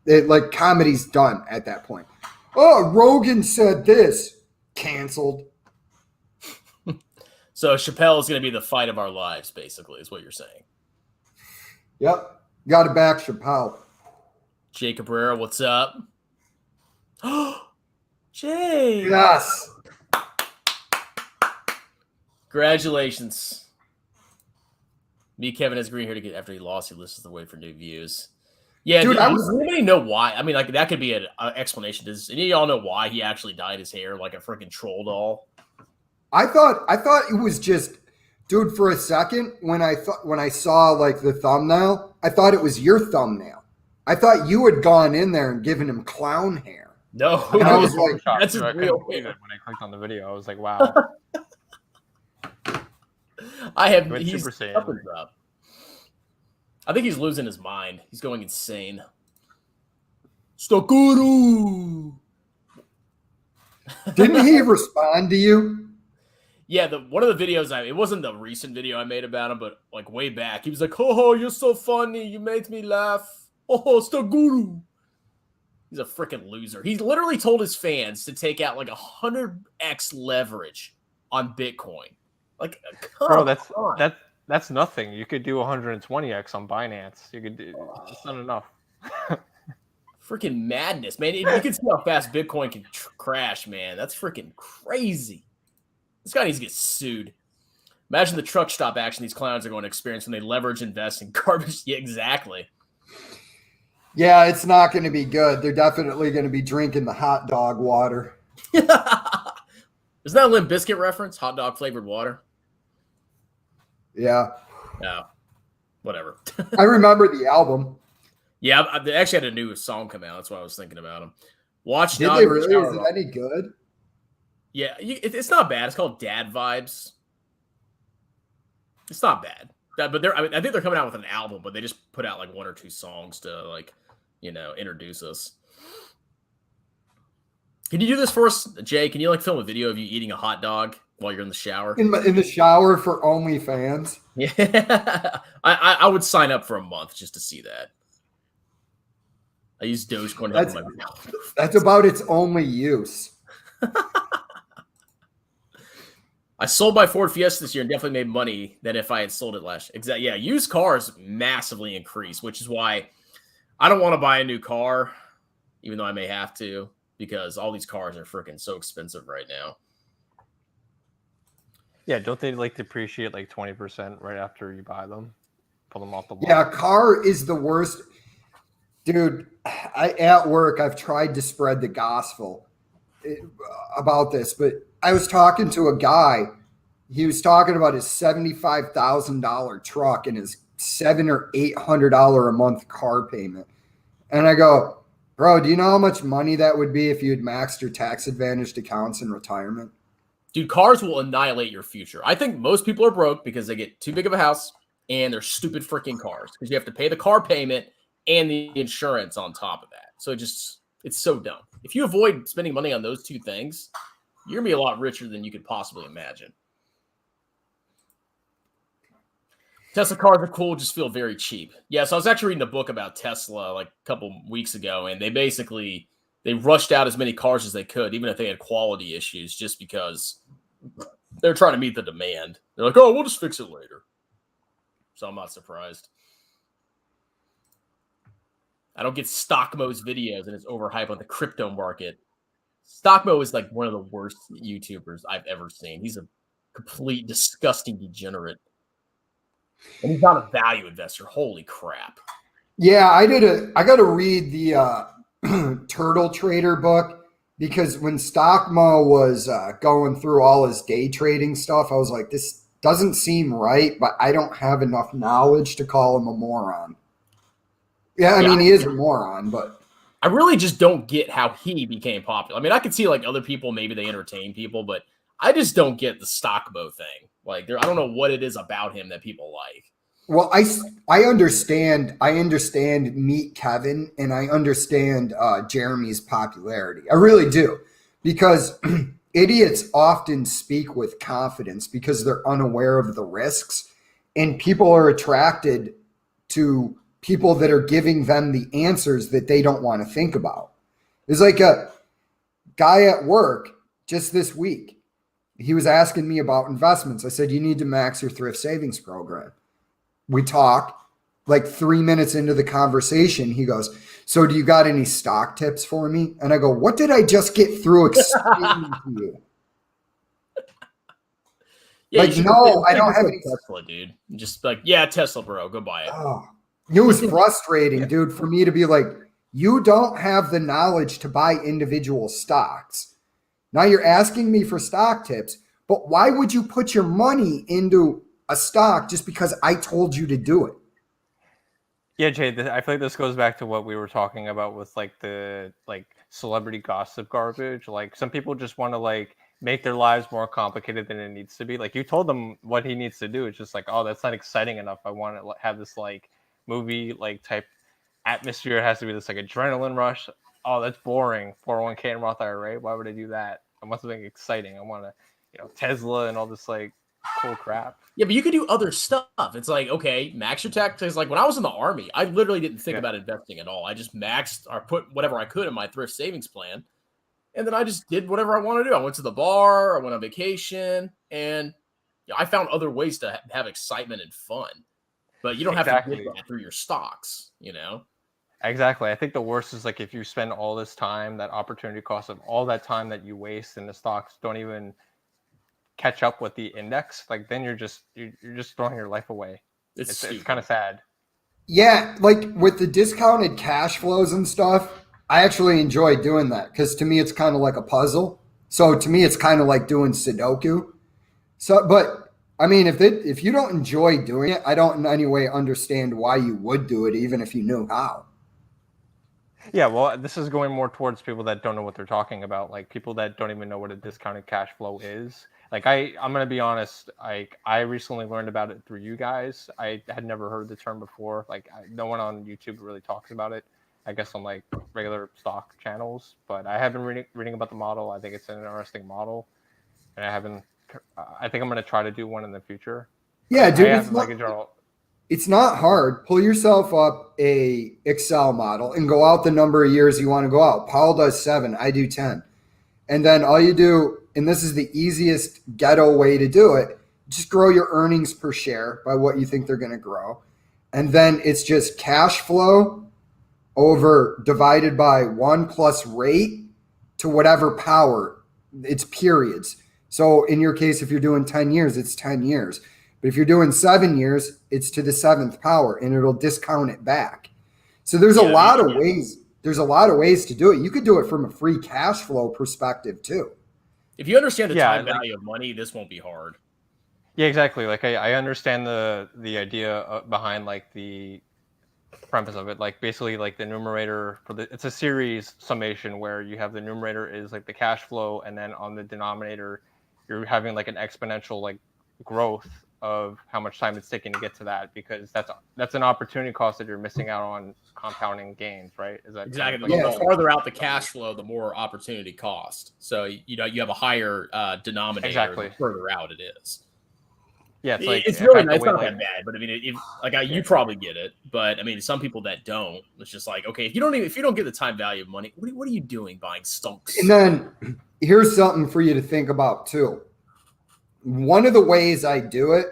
like comedy's done at that point. Oh, Rogan said this. Canceled. So Chappelle is going to be the fight of our lives, basically, is what you're saying. Yep. Got to back Chappelle. Jay Cabrera, what's up? Jay! Yes. Congratulations. Me, Kevin has green here to get after he lost. He listens to wait for new views. Yeah, dude, does anybody know why? I mean, like that could be an explanation. Does any of y'all know why he actually dyed his hair like a freaking troll doll? I thought it was just, dude. For a second, when I saw like the thumbnail, I thought it was your thumbnail. I thought you had gone in there and given him clown hair. No, and I was like, that's his real hair. When I clicked on the video, I was like, wow. He's Super Saiyan. Up. I think he's losing his mind. He's going insane. Stokuru. Didn't he respond to you? Yeah, one of the videos it wasn't the recent video I made about him, but like way back, he was like, "Oh, you're so funny. You made me laugh. Oh, Stokuru." He's a freaking loser. He literally told his fans to take out like 100x leverage on Bitcoin. Like, bro, that's nothing. You could do 120x on Binance. You could do. It's not enough. Freaking madness, man! You can see how fast Bitcoin can crash, man. That's freaking crazy. This guy needs to get sued. Imagine the truck stop action these clowns are going to experience when they leverage invest in garbage. Yeah, exactly. Yeah, it's not going to be good. They're definitely going to be drinking the hot dog water. Isn't that a Limp Bizkit reference? Hot dog flavored water? Yeah. No. Whatever. I remember the album. Yeah, they actually had a new song come out. That's why I was thinking about them. Watch. Did they really? Is it any good? Yeah, it's not bad. It's called Dad Vibes. It's not bad. But I think they're coming out with an album, but they just put out like one or two songs to introduce us. Can you do this for us, Jay? Can you film a video of you eating a hot dog while you're in the shower? In the shower for OnlyFans? Yeah. I would sign up for a month just to see that. I use Dogecoin to help my That's about its only use. I sold my Ford Fiesta this year and definitely made money than if I had sold it last year. Exactly. Yeah, used cars massively increase, which is why I don't want to buy a new car, even though I may have to, because all these cars are freaking so expensive right now. Yeah, don't they like depreciate like 20% right after you buy them? Pull them off the lot. Yeah, car is the worst. Dude, at work, I've tried to spread the gospel about this, but I was talking to a guy. He was talking about his $75,000 truck and his $700 or $800 a month car payment. And I go, bro, do you know how much money that would be if you had maxed your tax advantaged accounts in retirement? Dude, cars will annihilate your future. I think most people are broke because they get too big of a house and they're stupid freaking cars because you have to pay the car payment and the insurance on top of that. So it's so dumb. If you avoid spending money on those two things, you're going to be a lot richer than you could possibly imagine. Tesla cars are cool, just feel very cheap. Yeah, so I was actually reading a book about Tesla like a couple weeks ago, and they rushed out as many cars as they could, even if they had quality issues, just because they're trying to meet the demand. They're like, oh, we'll just fix it later. So I'm not surprised. I don't get Stockmo's videos, and it's overhyped on the crypto market. Stockmo is like one of the worst YouTubers I've ever seen. He's a complete disgusting degenerate. And he's not a value investor. Holy crap. Yeah, I got to read the Turtle Trader book because when Stockmo was going through all his day trading stuff, I was like, this doesn't seem right, but I don't have enough knowledge to call him a moron. Yeah, I mean, he is a moron, but I really just don't get how he became popular. I mean, I could see like other people, maybe they entertain people, but I just don't get the Stockmo thing. Like, I don't know what it is about him that people like. Well, I understand Meet Kevin, and I understand Jeremy's popularity. I really do, because idiots often speak with confidence because they're unaware of the risks, and people are attracted to people that are giving them the answers that they don't want to think about. There's like a guy at work just this week. He was asking me about investments. I said, you need to max your thrift savings program. We talk like 3 minutes into the conversation. He goes, so do you got any stock tips for me? And I go, what did I just get through explaining to you? Yeah, like, no, I don't have any Tesla, dude. Just like, yeah, Tesla, bro, go buy it. Oh, it was frustrating, dude, for me to be like, you don't have the knowledge to buy individual stocks. Now you're asking me for stock tips, but why would you put your money into a stock just because I told you to do it? Yeah, Jay, I feel like this goes back to what we were talking about with like the celebrity gossip garbage. Like some people just want to like make their lives more complicated than it needs to be. Like you told them what he needs to do. It's just like, oh, that's not exciting enough. I want to have this like movie like type atmosphere. It has to be this like adrenaline rush. Oh, that's boring. 401k and Roth IRA. Why would I do that? I want something exciting. I want to, Tesla and all this like cool crap. Yeah, but you could do other stuff. It's like, okay, max your taxes. Like when I was in the Army, I literally didn't think about investing at all. I just maxed or put whatever I could in my thrift savings plan. And then I just did whatever I wanted to do. I went to the bar, I went on vacation, and I found other ways to have excitement and fun. But you don't have to get that through your stocks, Exactly. I think the worst is like if you spend all this time, that opportunity cost of all that time that you waste in the stocks don't even catch up with the index. Like then you're just throwing your life away. It's kind of sad. Yeah, like with the discounted cash flows and stuff, I actually enjoy doing that because to me it's kind of like a puzzle. So to me it's kind of like doing Sudoku. So, but I mean, if you don't enjoy doing it, I don't in any way understand why you would do it, even if you knew how. Yeah, well, this is going more towards people that don't know what they're talking about, like people that don't even know what a discounted cash flow is. Like I'm gonna be honest, I recently learned about it through you guys. I had never heard the term before. Like no one on YouTube really talks about it. I guess on like regular stock channels, but I have been reading about the model. I think it's an interesting model, and I think I'm gonna try to do one in the future. Yeah, dude, it's not hard. Pull yourself up a Excel model and go out the number of years you want to go out. Paul does 7, I do 10. And then all you do and this is the easiest ghetto way to do it, just grow your earnings per share by what you think they're going to grow. And then it's just cash flow over divided by 1 plus rate to whatever power. It's periods. So in your case, if you're doing 10 years, it's 10 years. But if you're doing 7 years, it's to the 7th power, and it'll discount it back. So there's a lot of ways. There's a lot of ways to do it. You could do it from a free cash flow perspective too. If you understand the time value of money, this won't be hard. Yeah, exactly. Like I understand the idea behind like the premise of it. Like basically like the numerator it's a series summation where you have the numerator is like the cash flow, and then on the denominator you're having like an exponential like growth of how much time it's taking to get to that, because that's an opportunity cost that you're missing out on compounding gains, right? Is that exactly? The farther out the cash flow, the more opportunity cost. So you have a higher denominator the further out it is. Yeah, it's really nice. It's not that bad, but I mean, you probably get it. But I mean, some people that don't, it's just like, okay, if you don't get the time value of money, what are you doing buying stonks? And then here's something for you to think about too. One of the ways I do it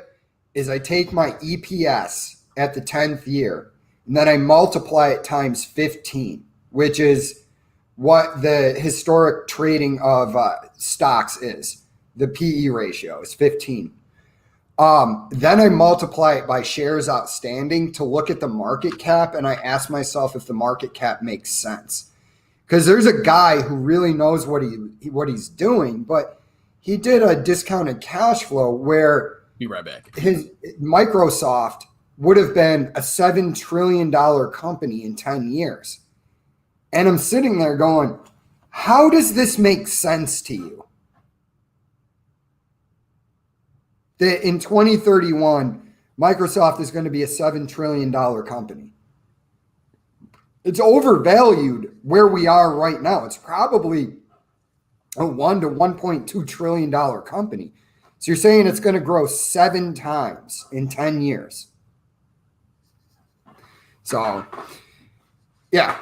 is I take my EPS at the 10th year, and then I multiply it times 15, which is what the historic trading of stocks is. The PE ratio is 15. Then I multiply it by shares outstanding to look at the market cap, and I ask myself if the market cap makes sense. Because there's a guy who really knows what he's doing, but he did a discounted cash flow where be right back. His Microsoft would have been a $7 trillion company in 10 years. And I'm sitting there going, how does this make sense to you? That in 2031, Microsoft is going to be a $7 trillion company. It's overvalued where we are right now. It's probably a $1 to $1.2 trillion company. So you're saying it's going to grow 7 times in 10 years. So, yeah.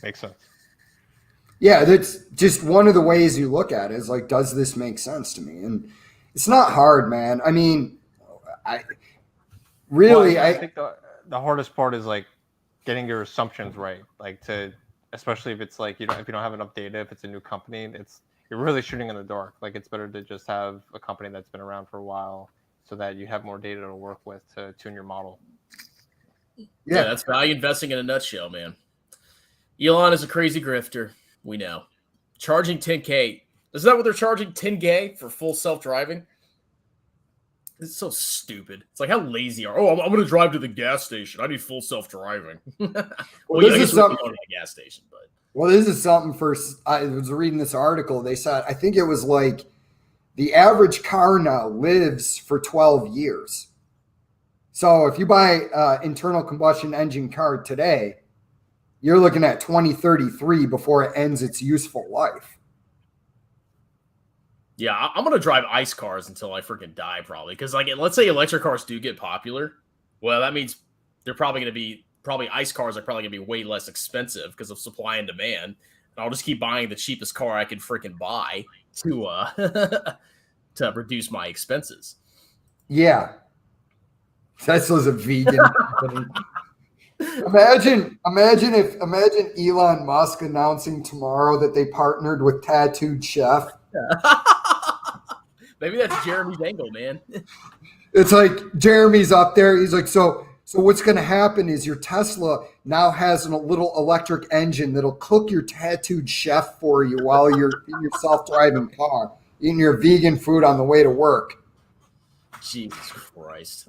Makes sense. Yeah, that's just one of the ways you look at it is like, does this make sense to me? And it's not hard, man. I mean, I think the hardest part is like getting your assumptions right. Like especially if it's like if you don't have enough data, if it's a new company, you're really shooting in the dark. Like it's better to just have a company that's been around for a while so that you have more data to work with to tune your model. Yeah, that's value investing in a nutshell, man. Elon is a crazy grifter. We know. Charging 10K. Is that what they're charging? 10K for full self-driving? It's so stupid. It's like, how lazy are? Oh, I'm going to drive to the gas station. I need full self-driving. This is something to the gas station, but this is something I was reading this article. They said, I think it was like the average car now lives for 12 years. So if you buy an internal combustion engine car today, you're looking at 2033 before it ends its useful life. Yeah, I'm going to drive ICE cars until I freaking die, probably. Because, like, let's say electric cars do get popular. Well, that means they're probably going to be ICE cars are probably going to be way less expensive because of supply and demand. And I'll just keep buying the cheapest car I can freaking buy to to reduce my expenses. Yeah. Tesla's a vegan company. Imagine Elon Musk announcing tomorrow that they partnered with Tattooed Chef. Maybe that's Jeremy's angle, man. It's like Jeremy's up there. He's like, so what's going to happen is your Tesla now has a little electric engine that'll cook your Tattooed Chef for you while you're in your self-driving car, eating your vegan food on the way to work. Jesus Christ!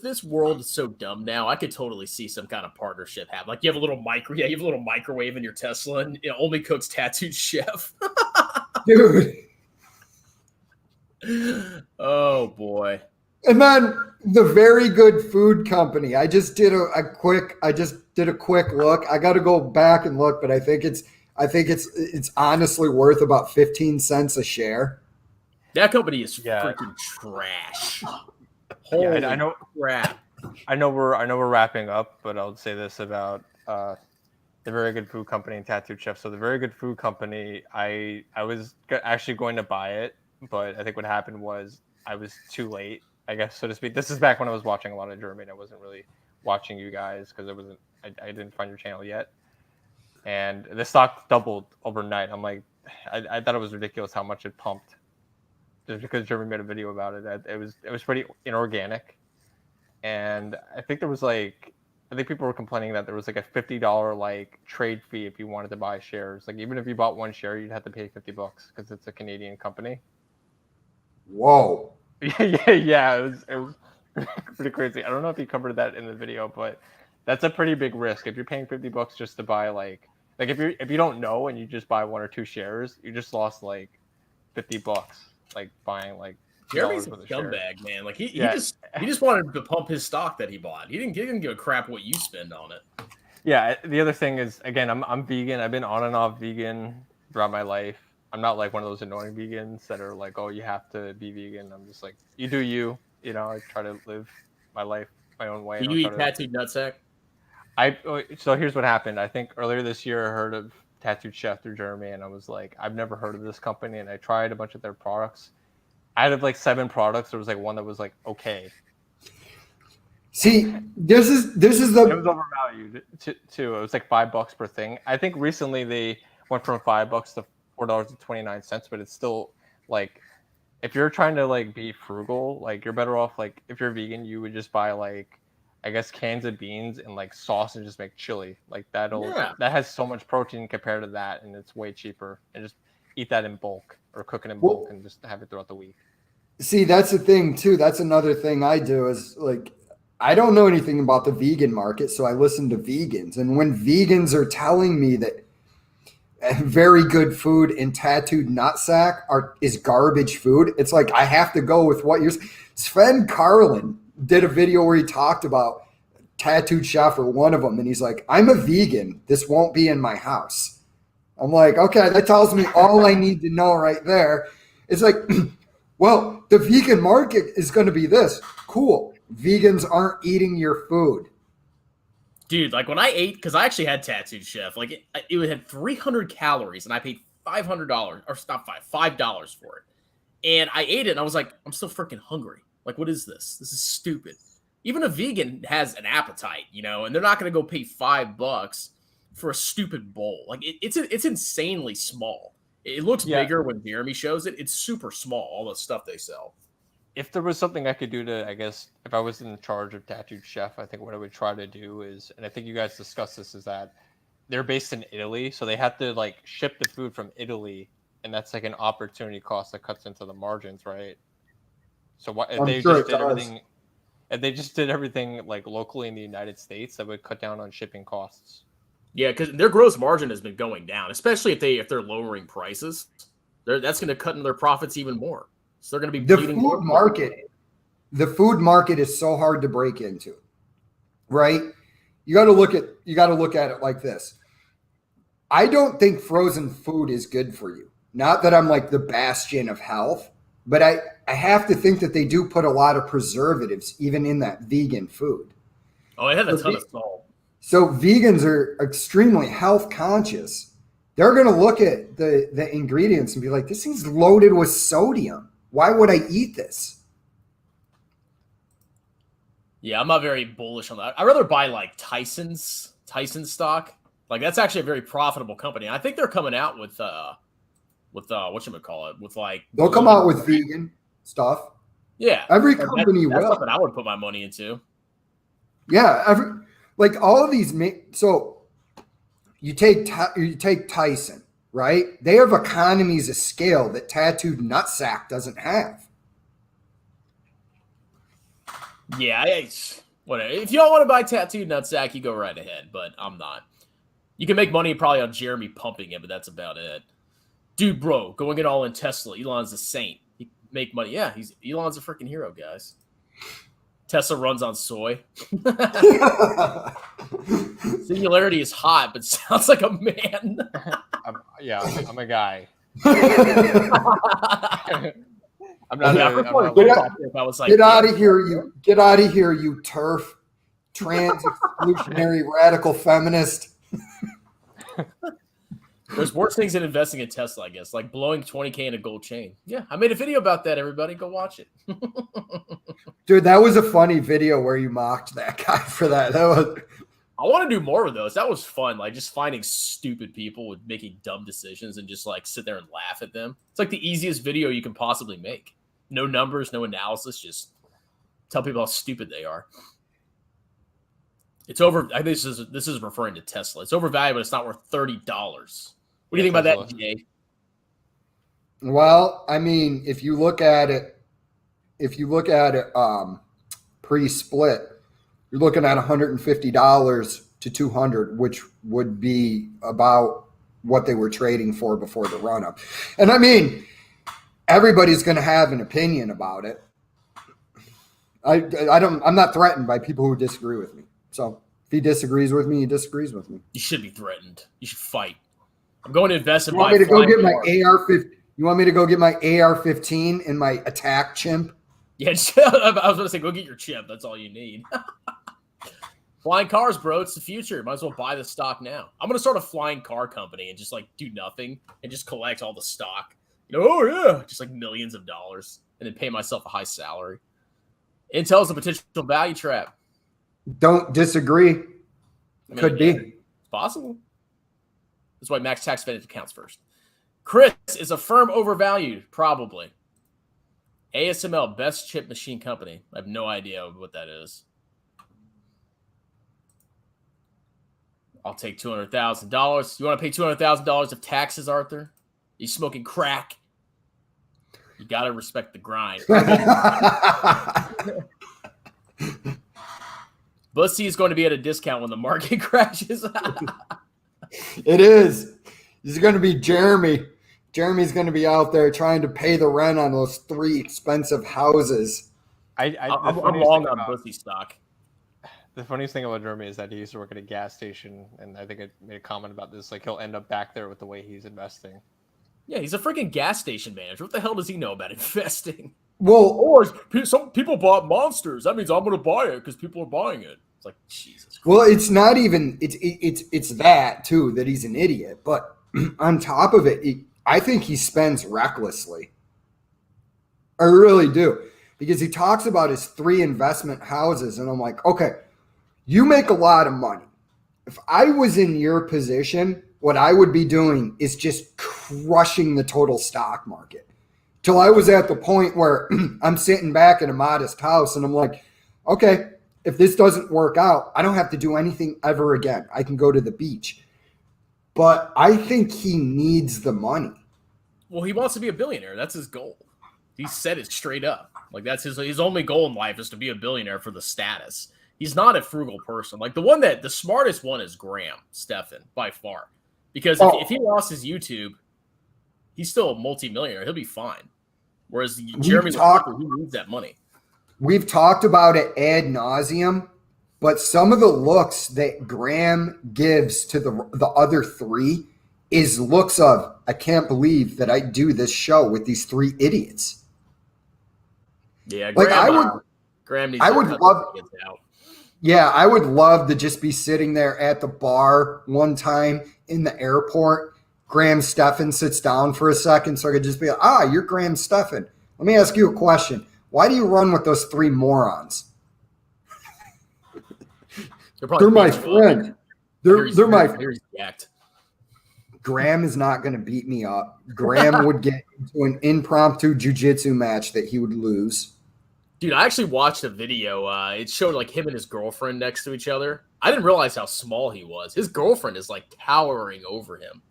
This world is so dumb now. I could totally see some kind of partnership happen. Like you have a little microwave in your Tesla, and it only cooks Tattooed Chef. Dude. Oh boy! And then the Very Good Food Company. I just did a quick look. I got to go back and look, but I think it's honestly worth about 15 cents a share. That company is freaking trash. Holy crap! I know we're wrapping up, but I'll say this about the Very Good Food Company and Tattooed Chef. So the Very Good Food Company, I was actually going to buy it, but I think what happened was I was too late, I guess, so to speak. This is back when I was watching a lot of Germany. I wasn't really watching you guys because I didn't find your channel yet. And the stock doubled overnight. I'm like, I thought it was ridiculous how much it pumped, just because Jeremy made a video about it. It was pretty inorganic, and I think people were complaining that there was like a $50 like trade fee if you wanted to buy shares. Like even if you bought one share, you'd have to pay $50 because it's a Canadian company. Whoa. Yeah, it was pretty crazy. I don't know if you covered that in the video, but that's a pretty big risk. If you're paying $50 just to buy like if you don't know and you just buy one or two shares, you just lost like $50, like buying like Jeremy's a $2 scumbag, man. Like he just wanted to pump his stock that he bought. He didn't give a crap what you spend on it. Yeah, the other thing is, again, I'm vegan. I've been on and off vegan throughout my life. I'm not like one of those annoying vegans that are like, oh, you have to be vegan. I'm just like, you do you. You know, I try to live my life my own way. Do you eat tattooed nutsack? So here's what happened. I think earlier this year I heard of Tattooed Chef through Jeremy, and I was like, I've never heard of this company, and I tried a bunch of their products. Out of like 7 products, there was like one that was like okay. See, this is the. It was overvalued too. It was like $5 per thing. I think recently they went from $5 to $4.29, but it's still like, if you're trying to like be frugal, like you're better off like if you're vegan, you would just buy like, I guess, cans of beans and like sauce and just make chili. Like that has so much protein compared to that, and it's way cheaper. And just eat that in bulk or cook it in bulk and just have it throughout the week. See, that's the thing too. That's another thing I do is like, I don't know anything about the vegan market, so I listen to vegans. And when vegans are telling me that Very Good Food and Tattooed Nutsack is garbage food, it's like I have to go with what you're saying. Sven Carlin did a video where he talked about Tattooed Chef or one of them, and he's like, I'm a vegan. This won't be in my house. I'm like, okay, that tells me all I need to know right there. It's like, well, the vegan market is going to be this. Cool. Vegans aren't eating your food. Dude, like when I ate, because I actually had Tattooed Chef, like it had 300 calories, and I paid $500, or not $5 for it. And I ate it, and I was like, I'm still freaking hungry. Like, what is this? This is stupid. Even a vegan has an appetite, you know, and they're not going to go pay $5 for a stupid bowl. Like, it's insanely small. It looks bigger when Jeremy shows it. It's super small, all the stuff they sell. If there was something I could do to, I guess, if I was in charge of Tattooed Chef, I think what I would try to do is, and I think you guys discussed this, is that they're based in Italy, so they have to like ship the food from Italy, and that's like an opportunity cost that cuts into the margins, right? So what if they just did everything like locally in the United States, that would cut down on shipping costs. Yeah, because their gross margin has been going down, especially if they're lowering prices. That's going to cut into their profits even more. So they're going to be the food market. The food market is so hard to break into, right? You got to look at it like this. I don't think frozen food is good for you. Not that I'm like the bastion of health, but I have to think that they do put a lot of preservatives even in that vegan food. Oh, it has a ton of salt. So vegans are extremely health conscious. They're going to look at the ingredients and be like, this thing's loaded with sodium. Why would I eat this? Yeah, I'm not very bullish on that. I'd rather buy like Tyson stock. Like that's actually a very profitable company. I think they're coming out with whatchamacallit, with like they'll come out with vegan stuff. Yeah. Every company that's will. something I would put my money into. Yeah, like all of these so you take Tyson, right? They have economies of scale that Tattooed Nutsack doesn't have. Yeah, whatever. If y'all want to buy Tattooed Nutsack, you go right ahead, but I'm not. You can make money probably on Jeremy pumping it, but that's about it. Dude, bro, going it all in Tesla. Elon's a saint. He make money. Yeah, Elon's a freaking hero, guys. Tesla runs on soy. Singularity is hot, but sounds like a man. I'm a guy. I'm not. Get out of here, you turf, trans exclusionary radical feminist. There's worse things than investing in Tesla, I guess, like blowing 20K in a gold chain. Yeah, I made a video about that, everybody. Go watch it. Dude, that was a funny video where you mocked that guy for that. I want to do more of those. That was fun. Like just finding stupid people with making dumb decisions and just like sit there and laugh at them. It's like the easiest video you can possibly make. No numbers, no analysis, just tell people how stupid they are. It's over. I think this is referring to Tesla. It's overvalued, but it's not worth $30. What do you think about that, Jay? Well, I mean, if you look at it pre-split, you're looking at $150 to $200, which would be about what they were trading for before the run-up. And I mean, everybody's going to have an opinion about it. I'm not threatened by people who disagree with me. So if he disagrees with me, he disagrees with me. You should be threatened. You should fight. I'm going to invest in You want me to go get my AR-15? You want me to go get my AR-15 and my attack chimp? Yeah, I was going to say, go get your chip. That's all you need. Flying cars, bro. It's the future. Might as well buy the stock now. I'm going to start a flying car company and just like do nothing and just collect all the stock. You know, oh yeah, just like millions of dollars and then pay myself a high salary. Intel's a potential value trap. Don't disagree. Could be. It's possible. That's why max tax benefit counts first. Chris, is a firm overvalued? Probably. ASML, best chip machine company. I have no idea what that is. I'll take $200,000. You want to pay $200,000 of taxes, Arthur? You smoking crack? You got to respect the grind. Bussy is going to be at a discount when the market crashes. It is. This is going to be Jeremy. Jeremy's going to be out there trying to pay the rent on those 3 expensive houses. I'm long on Bussy stock. The funniest thing about Jeremy is that he used to work at a gas station, and I think I made a comment about this. Like, he'll end up back there with the way he's investing. Yeah, he's a freaking gas station manager. What the hell does he know about investing? Well, or some people bought Monsters. That means I'm going to buy it because people are buying it. It's like, Jesus Christ. Well, it's not even it's that too, that he's an idiot. But on top of it, I think he spends recklessly. I really do, because he talks about his 3 investment houses, and I'm like, okay, you make a lot of money. If I was in your position, what I would be doing is just crushing the total stock market till I was at the point where I'm sitting back in a modest house and I'm like, okay, if this doesn't work out, I don't have to do anything ever again. I can go to the beach. But I think he needs the money. Well, he wants to be a billionaire. That's his goal. He said it straight up. Like, that's his only goal in life is to be a billionaire for the status. He's not a frugal person. Like, the smartest one is Graham Stephan by far. Because if he lost his YouTube, he's still a multimillionaire. He'll be fine. Whereas Jeremy, he needs that money. We've talked about it ad nauseum, but some of the looks that Graham gives to the other 3 is looks of, I can't believe that I do this show with these 3 idiots. Yeah, Graham needs to love. Yeah, I would love to just be sitting there at the bar one time in the airport. Graham Stephan sits down for a second, so I could just be like, you're Graham Stephan. Let me ask you a question. Why do you run with those 3 morons? They're my friend. They're my friend. Graham is not going to beat me up. Graham would get into an impromptu jiu-jitsu match that he would lose. Dude, I actually watched a video. It showed like him and his girlfriend next to each other. I didn't realize how small he was. His girlfriend is like towering over him.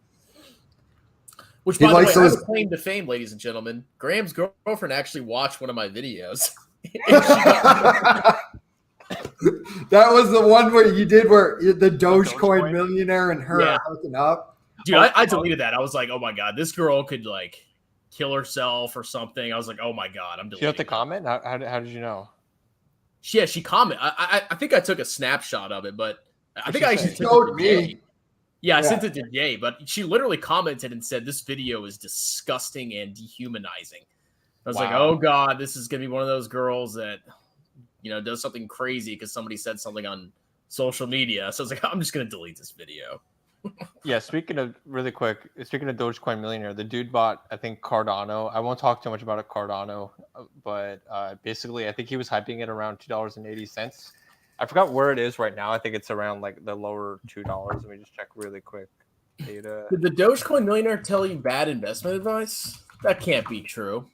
Which, by the way, I have a claim to fame, ladies and gentlemen. Graham's girlfriend actually watched one of my videos. That was the one where you did where the Dogecoin millionaire and her are hooking up. Dude, I deleted that. I was like, oh my God, this girl could like kill herself or something. I was like, oh my God, I'm deleting. You have to comment? How did you know? Yeah, she commented. I think I took a snapshot of it, but I think I actually told me. Yeah, I sent it to Jay, but she literally commented and said, this video is disgusting and dehumanizing. I was like, oh God, this is going to be one of those girls that, does something crazy because somebody said something on social media. So I was like, I'm just going to delete this video. Yeah, speaking of Dogecoin Millionaire, the dude bought, I think, Cardano. I won't talk too much about Cardano, but basically, I think he was hyping it around $2.80. I forgot where it is right now. I think it's around like the lower $2. Let me just check really quick. Data. Did the Dogecoin Millionaire tell you bad investment advice? That can't be true.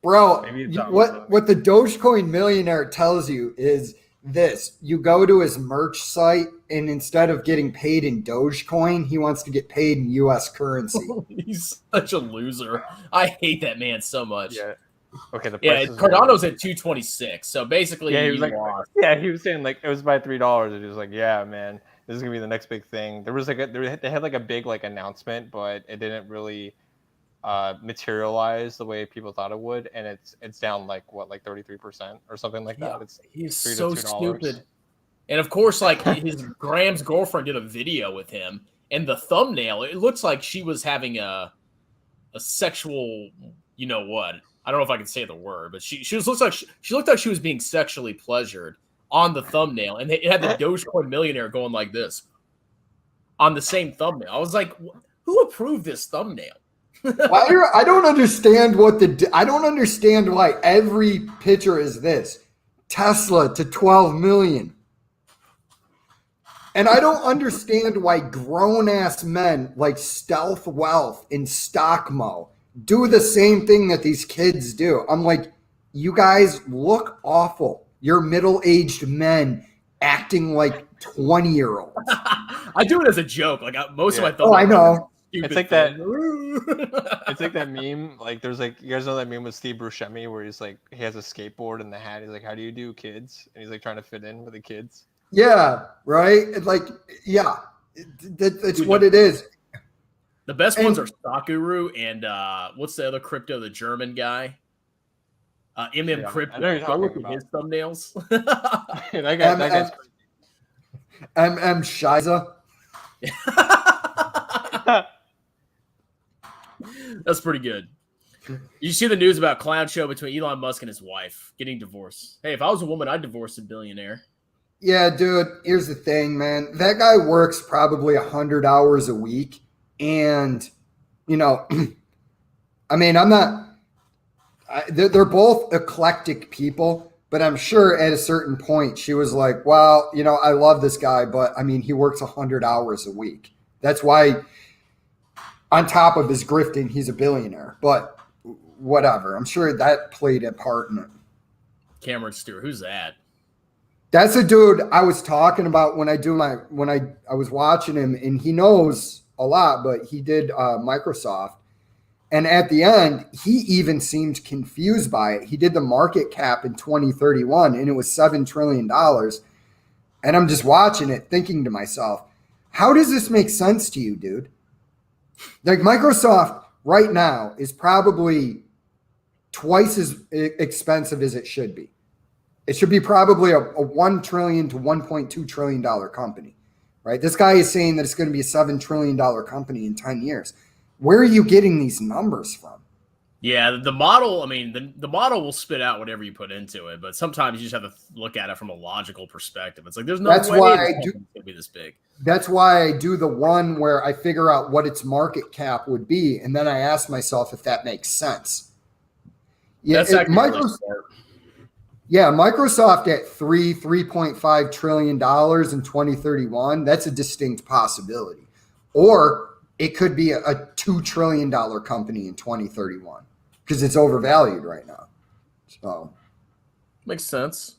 Bro, Maybe it's not what the Dogecoin Millionaire tells you is this. You go to his merch site, and instead of getting paid in Dogecoin, he wants to get paid in U.S. currency. He's such a loser. I hate that man so much. Yeah. Okay. The Yeah, price is Cardano's at 226. So basically, Yeah, he you was like, lost. yeah, he was saying like it was by $3, and he was like, yeah, man, this is gonna be the next big thing. There was like they had like a big like announcement, but it didn't really materialize the way people thought it would, and it's down like what, like 33% or something like that. It's He's $3 to so $2. stupid. And of course, like his Graham's girlfriend did a video with him, and the thumbnail, it looks like she was having a sexual, you know what? I don't know if I can say the word, but she looked like she was being sexually pleasured on the thumbnail, and it had the Dogecoin Millionaire going like this on the same thumbnail. I was like, who approved this thumbnail? I don't understand I don't understand why every picture is this. Tesla to 12 million. And I don't understand why grown-ass men like Stealth Wealth and Stockmo do the same thing that these kids do. I'm like, you guys look awful. You're middle-aged men acting like 20-year-olds. I do it as a joke. Like most of my thumbnails. Oh, I know. It's like that. It's like that meme. Like there's like, you guys know that meme with Steve Buscemi where he's like, he has a skateboard and the hat. He's like, how do you do kids? And he's like trying to fit in with the kids. Yeah, right? Like, yeah, that's what it is. The best ones are Stock Guru and what's the other crypto? The German guy, Crypto. I know you're Go talking look about. at his thumbnails. that guy's Shiza. That's pretty good. You see the news about clown show between Elon Musk and his wife getting divorced. Hey, if I was a woman, I'd divorce a billionaire. Yeah, dude, here's the thing, man. That guy works probably 100 hours a week. And, you know, I mean, they're both eclectic people, but I'm sure at a certain point she was like, well, you know, I love this guy, but I mean, he works 100 hours a week. That's why, on top of his grifting, he's a billionaire. But whatever. I'm sure that played a part in it. Cameron Stewart, who's that? That's a dude I was talking about when I was watching him, and he knows a lot, but he did Microsoft. And at the end, he even seemed confused by it. He did the market cap in 2031, and it was $7 trillion. And I'm just watching it thinking to myself, how does this make sense to you, dude? Like, Microsoft right now is probably twice as expensive as it should be. It should be probably a $1 trillion to $1.2 trillion company, right? This guy is saying that it's going to be a $7 trillion company in 10 years. Where are you getting these numbers from? Yeah, the model, I mean, the model will spit out whatever you put into it, but sometimes you just have to look at it from a logical perspective. It's like, there's no way it's going to be this big. That's why I do the one where I figure out what its market cap would be, and then I ask myself if that makes sense. Yeah, that's actually really smart. Yeah, Microsoft at $3.5 trillion in 2031, that's a distinct possibility. Or it could be a $2 trillion company in 2031 because it's overvalued right now. So makes sense.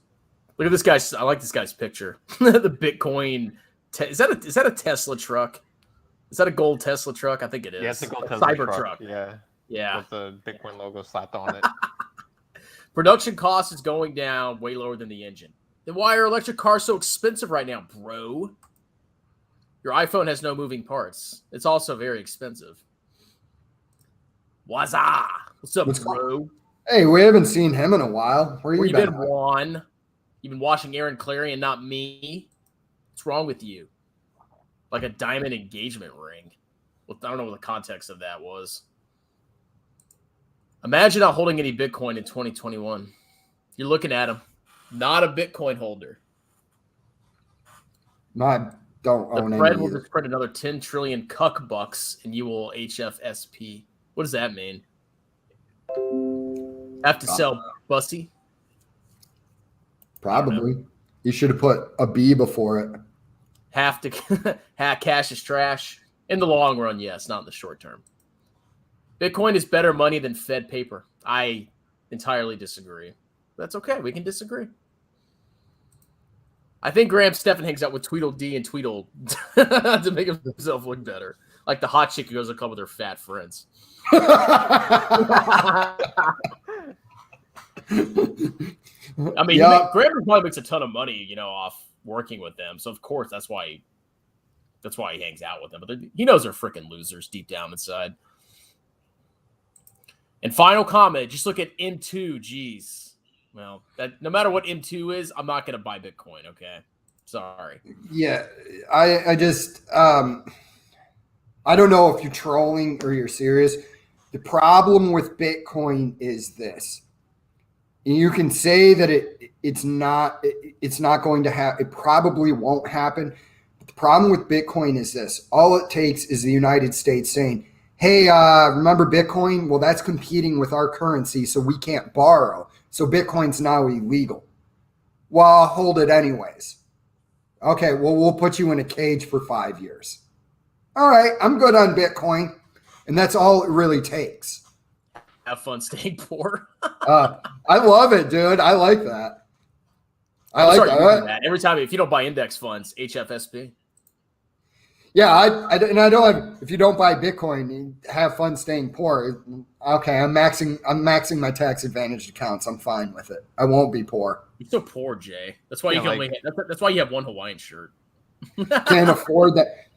Look at this guy. I like this guy's picture. The Bitcoin. Is that a Tesla truck? Is that a gold Tesla truck? I think it is. Yeah, it's a gold Tesla Cybertruck. Yeah. With the Bitcoin logo slapped on it. Production cost is going down way lower than the engine. Then why are electric cars so expensive right now, bro? Your iPhone has no moving parts. It's also very expensive. Wazza! What's up, bro? Hey, we haven't seen him in a while. Where you been, Juan? You've been watching Aaron Clary and not me? What's wrong with you? Like a diamond engagement ring. Well, I don't know what the context of that was. Imagine not holding any Bitcoin in 2021. You're looking at him. Not a Bitcoin holder. My don't The own Fed any will either. just print another 10 trillion cuck bucks, and you will HFSP. What does that mean? Have to sell bussy? Probably. You should have put a B before it. Have to cash is trash. In the long run, yes, not in the short term. Bitcoin is better money than Fed paper. I entirely disagree. That's okay. We can disagree. I think Graham Stephan hangs out with Tweedledee and Tweedle to make himself look better. Like the hot chick who goes to club with her fat friends. I mean, Graham probably makes a ton of money, off working with them. So of course that's why he hangs out with them. But he knows they're freaking losers deep down inside. And final comment, just look at M2. Geez. Well, that no matter what M2 is, I'm not going to buy Bitcoin. Okay. Sorry. Yeah. I just, I don't know if you're trolling or you're serious. The problem with Bitcoin is this. You can say that it's not going to happen. It probably won't happen. But the problem with Bitcoin is this. All it takes is the United States saying, hey, remember Bitcoin? Well, that's competing with our currency, so we can't borrow. So Bitcoin's now illegal. Well, I'll hold it anyways. Okay, well, we'll put you in a cage for 5 years. All right, I'm good on Bitcoin. And that's all it really takes. Have fun staying poor. I love it, dude. I like that. I like that. Every time, if you don't buy index funds, HFSP. Yeah, I don't have, if you don't buy Bitcoin, you have fun staying poor. Okay, I'm maxing my tax advantage accounts. I'm fine with it. I won't be poor. You're so poor, Jay. That's why that's why you have one Hawaiian shirt. Can't afford that.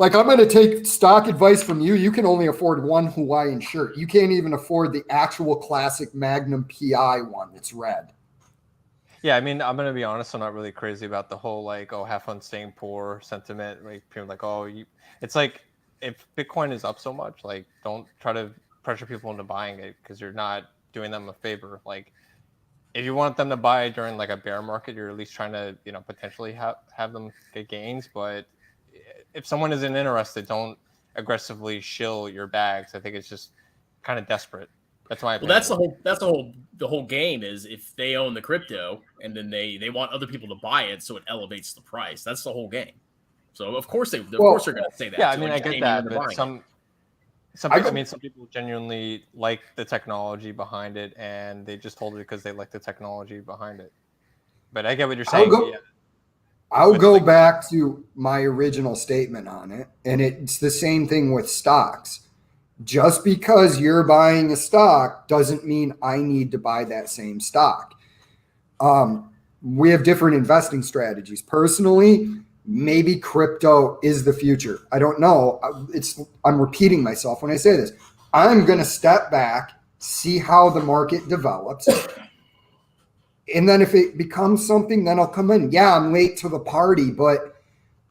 I'm going to take stock advice from you. You can only afford one Hawaiian shirt. You can't even afford the actual classic Magnum PI one that's red. Yeah, I mean, I'm gonna be honest. I'm not really crazy about the whole have fun staying poor sentiment. Like people it's like if Bitcoin is up so much, don't try to pressure people into buying it because you're not doing them a favor. Like if you want them to buy during a bear market, you're at least trying to potentially have them get gains. But if someone isn't interested, don't aggressively shill your bags. I think it's just kind of desperate. That's my opinion. Well, that's the whole game is if they own the crypto and then they want other people to buy it, so it elevates the price. That's the whole game. So of course they're going to say that. Yeah, I mean, I get that, but some people genuinely like the technology behind it, and they just hold it because they like the technology behind it. But I get what you're saying. I'll go back to my original statement on it, and it's the same thing with stocks. Just because you're buying a stock doesn't mean I need to buy that same stock. We have different investing strategies. Personally, maybe crypto is the future. I don't know. I'm repeating myself when I say this. I'm going to step back, see how the market develops. And then if it becomes something, then I'll come in. Yeah, I'm late to the party, but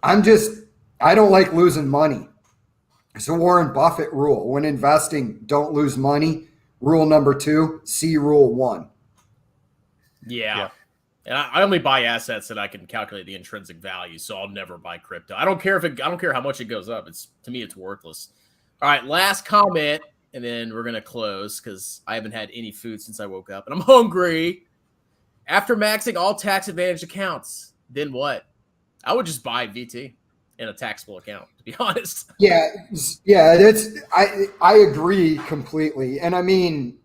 I don't like losing money. It's a Warren Buffett rule. When investing, don't lose money. Rule number 2, see rule 1. Yeah. And I only buy assets that I can calculate the intrinsic value, so I'll never buy crypto. I don't care how much it goes up. To me, it's worthless. All right, last comment, and then we're gonna close because I haven't had any food since I woke up and I'm hungry. After maxing all tax advantage accounts, then what? I would just buy VT in a taxable account, to be honest. Yeah, I agree completely. And I mean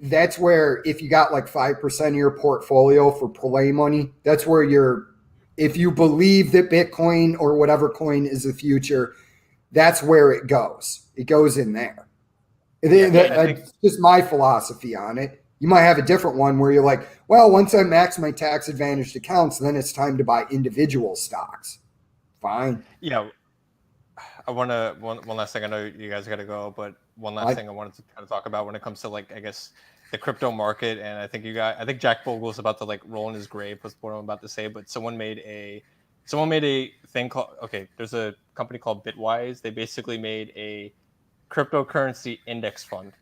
that's where if you got 5% of your portfolio for play money, that's where if you believe that Bitcoin or whatever coin is the future, that's where it goes. It goes in there. That's just my philosophy on it. You might have a different one where you're like, well, once I max my tax advantaged accounts, then it's time to buy individual stocks. Fine. Yeah. I want to one last thing. I know you guys got to go, but one last thing I wanted to kind of talk about when it comes to I guess the crypto market. And I think Jack Bogle is about to roll in his grave with what I'm about to say. But someone made a thing called there's a company called Bitwise. They basically made a cryptocurrency index fund.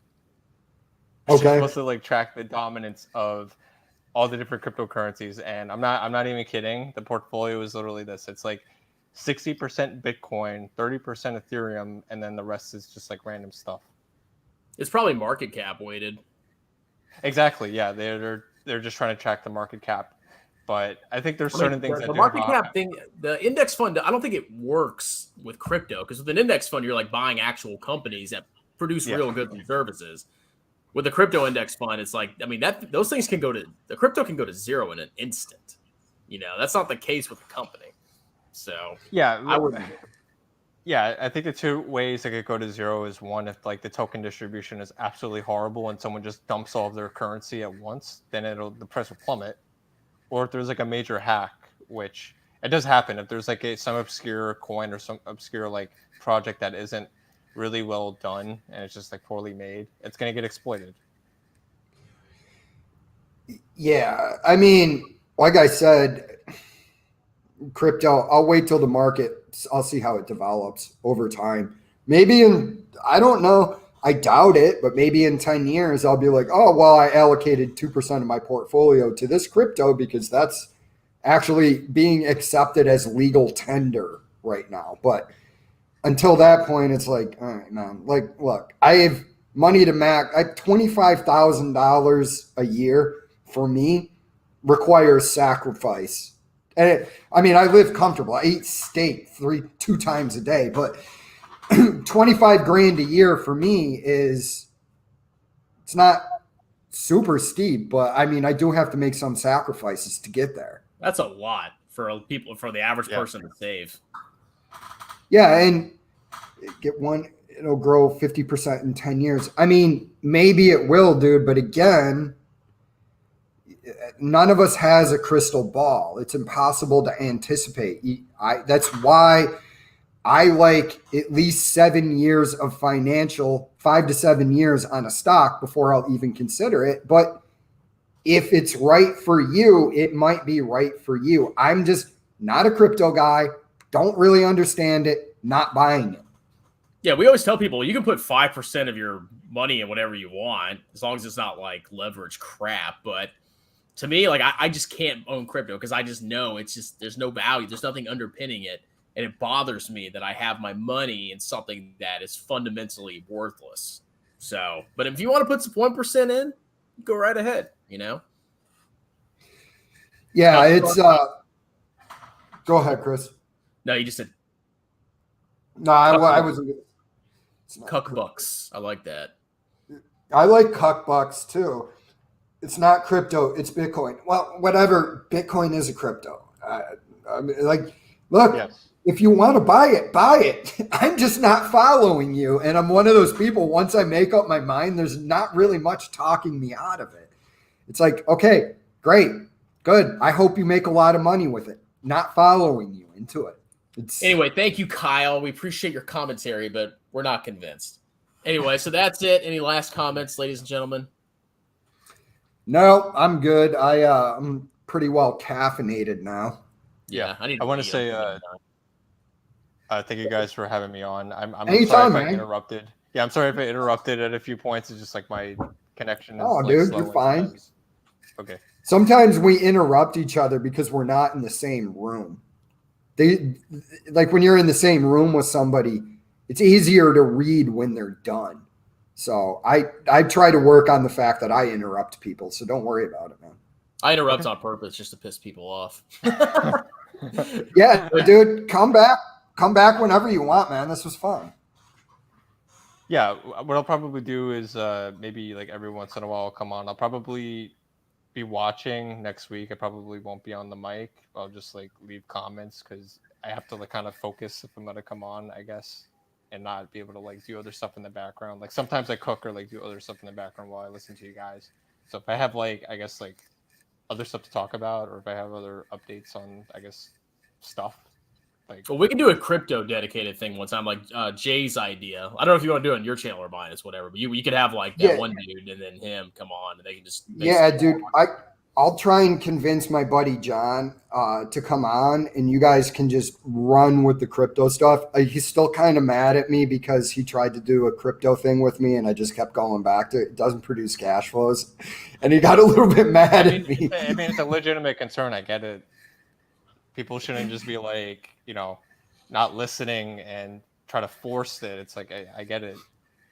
It's supposed to track the dominance of all the different cryptocurrencies. And I'm not even kidding. The portfolio is literally this. It's 60% Bitcoin, 30% Ethereum, and then the rest is just like random stuff. It's probably market cap weighted. Exactly. Yeah, they're just trying to track the market cap. But I think there's certain things that the do market cap thing, the index fund, I don't think it works with crypto because with an index fund, you're like buying actual companies that produce real goods and services. With a crypto index fund, it's like, I mean, those things can the crypto can go to zero in an instant. That's not the case with a company. So yeah, I wouldn't. Yeah, I think the two ways it could go to zero is one, if like the token distribution is absolutely horrible and someone just dumps all of their currency at once, then the price will plummet. Or if there's like a major hack, which it does happen, if there's like some obscure coin or some obscure like project that isn't really well done and it's just like poorly made, it's gonna get exploited. Yeah, I mean, like I said, crypto, I'll wait till the market, I'll see how it develops over time. Maybe I don't know, I doubt it, but maybe in 10 years, I'll be like, oh, well, I allocated 2% of my portfolio to this crypto because that's actually being accepted as legal tender right now. But until that point, it's like, all right, man, like, look, I have money to max. I have $25,000 a year for me requires sacrifice. And I mean, I live comfortable. I eat steak 2 times a day, but 25 grand a year for me it's not super steep, but I mean, I do have to make some sacrifices to get there. That's a lot for the average person to save. Yeah. And it'll grow 50% in 10 years. I mean, maybe it will, dude. But again, none of us has a crystal ball. It's impossible to anticipate. That's why I like at least 7 years of 5 to 7 years on a stock before I'll even consider it. But if it's right for you, it might be right for you. I'm just not a crypto guy. Don't really understand it. Not buying it. Yeah, we always tell people you can put 5% of your money in whatever you want, as long as it's not like leverage crap. But to me, like I just can't own crypto because I just know there's no value. There's nothing underpinning it. And it bothers me that I have my money in something that is fundamentally worthless. So, but if you want to put some 1% in, go right ahead, Yeah, it's go ahead, Chris. No, you just said no. I wasn't. Cuck bucks. I like that. I like cuck bucks too. It's not crypto. It's Bitcoin. Well, whatever. Bitcoin is a crypto. I mean, like, look. Yes. If you want to buy it, buy it. I'm just not following you. And I'm one of those people, once I make up my mind, there's not really much talking me out of it. It's like, okay, great, good. I hope you make a lot of money with it. Not following you into it. Anyway, thank you, Kyle. We appreciate your commentary, but we're not convinced. Anyway, so that's it. Any last comments, ladies and gentlemen? No, I'm good. I'm pretty well caffeinated now. Yeah, I want to say thank you guys for having me on. I'm Anytime, sorry if I interrupted. Yeah, I'm sorry if I interrupted at a few points. It's just like my connection is dude, you're fine. Sometimes. Okay. Sometimes we interrupt each other because we're not in the same room. Like when you're in the same room with somebody, it's easier to read when they're done. So I try to work on the fact that I interrupt people. So don't worry about it, man. I interrupt on purpose just to piss people off. Yeah, dude, come back whenever you want, man. This was fun. Yeah, what I'll probably do is maybe like every once in a while I'll come on. I'll probably be watching next week. I probably won't be on the mic. I'll just like leave comments because I have to like kind of focus if I'm gonna come on, I guess, and not be able to like do other stuff in the background. Like sometimes I cook or like do other stuff in the background while I listen to you guys. So if I have like, I guess like other stuff to talk about, or if I have other updates on, I guess, stuff. Well, we can do a crypto dedicated thing one time, like Jay's idea. I don't know if you want to do it on your channel or mine, it's whatever. But you could have like that one dude and then him come on, and they can just dude. I'll try and convince my buddy John to come on, and you guys can just run with the crypto stuff. He's still kind of mad at me because he tried to do a crypto thing with me, and I just kept going back to it. It doesn't produce cash flows, and he got a little bit mad at me. I mean, it's a legitimate concern. I get it. People shouldn't just be like, not listening and try to force it. It's like I get it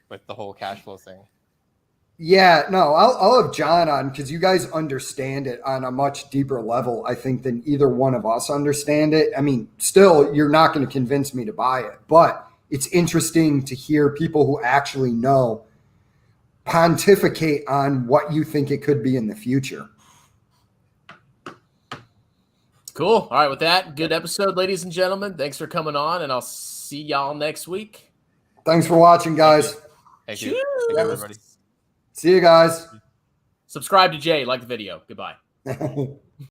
with the whole cash flow thing. Yeah, no, I'll have John on because you guys understand it on a much deeper level, I think, than either one of us understand it. I mean, still, you're not going to convince me to buy it, but it's interesting to hear people who actually know pontificate on what you think it could be in the future. Cool. All right, with that, good episode, ladies and gentlemen. Thanks for coming on, and I'll see y'all next week. Thanks for watching, guys. Thank you. Thank you, everybody. See you guys. Subscribe to Jay. Like the video. Goodbye.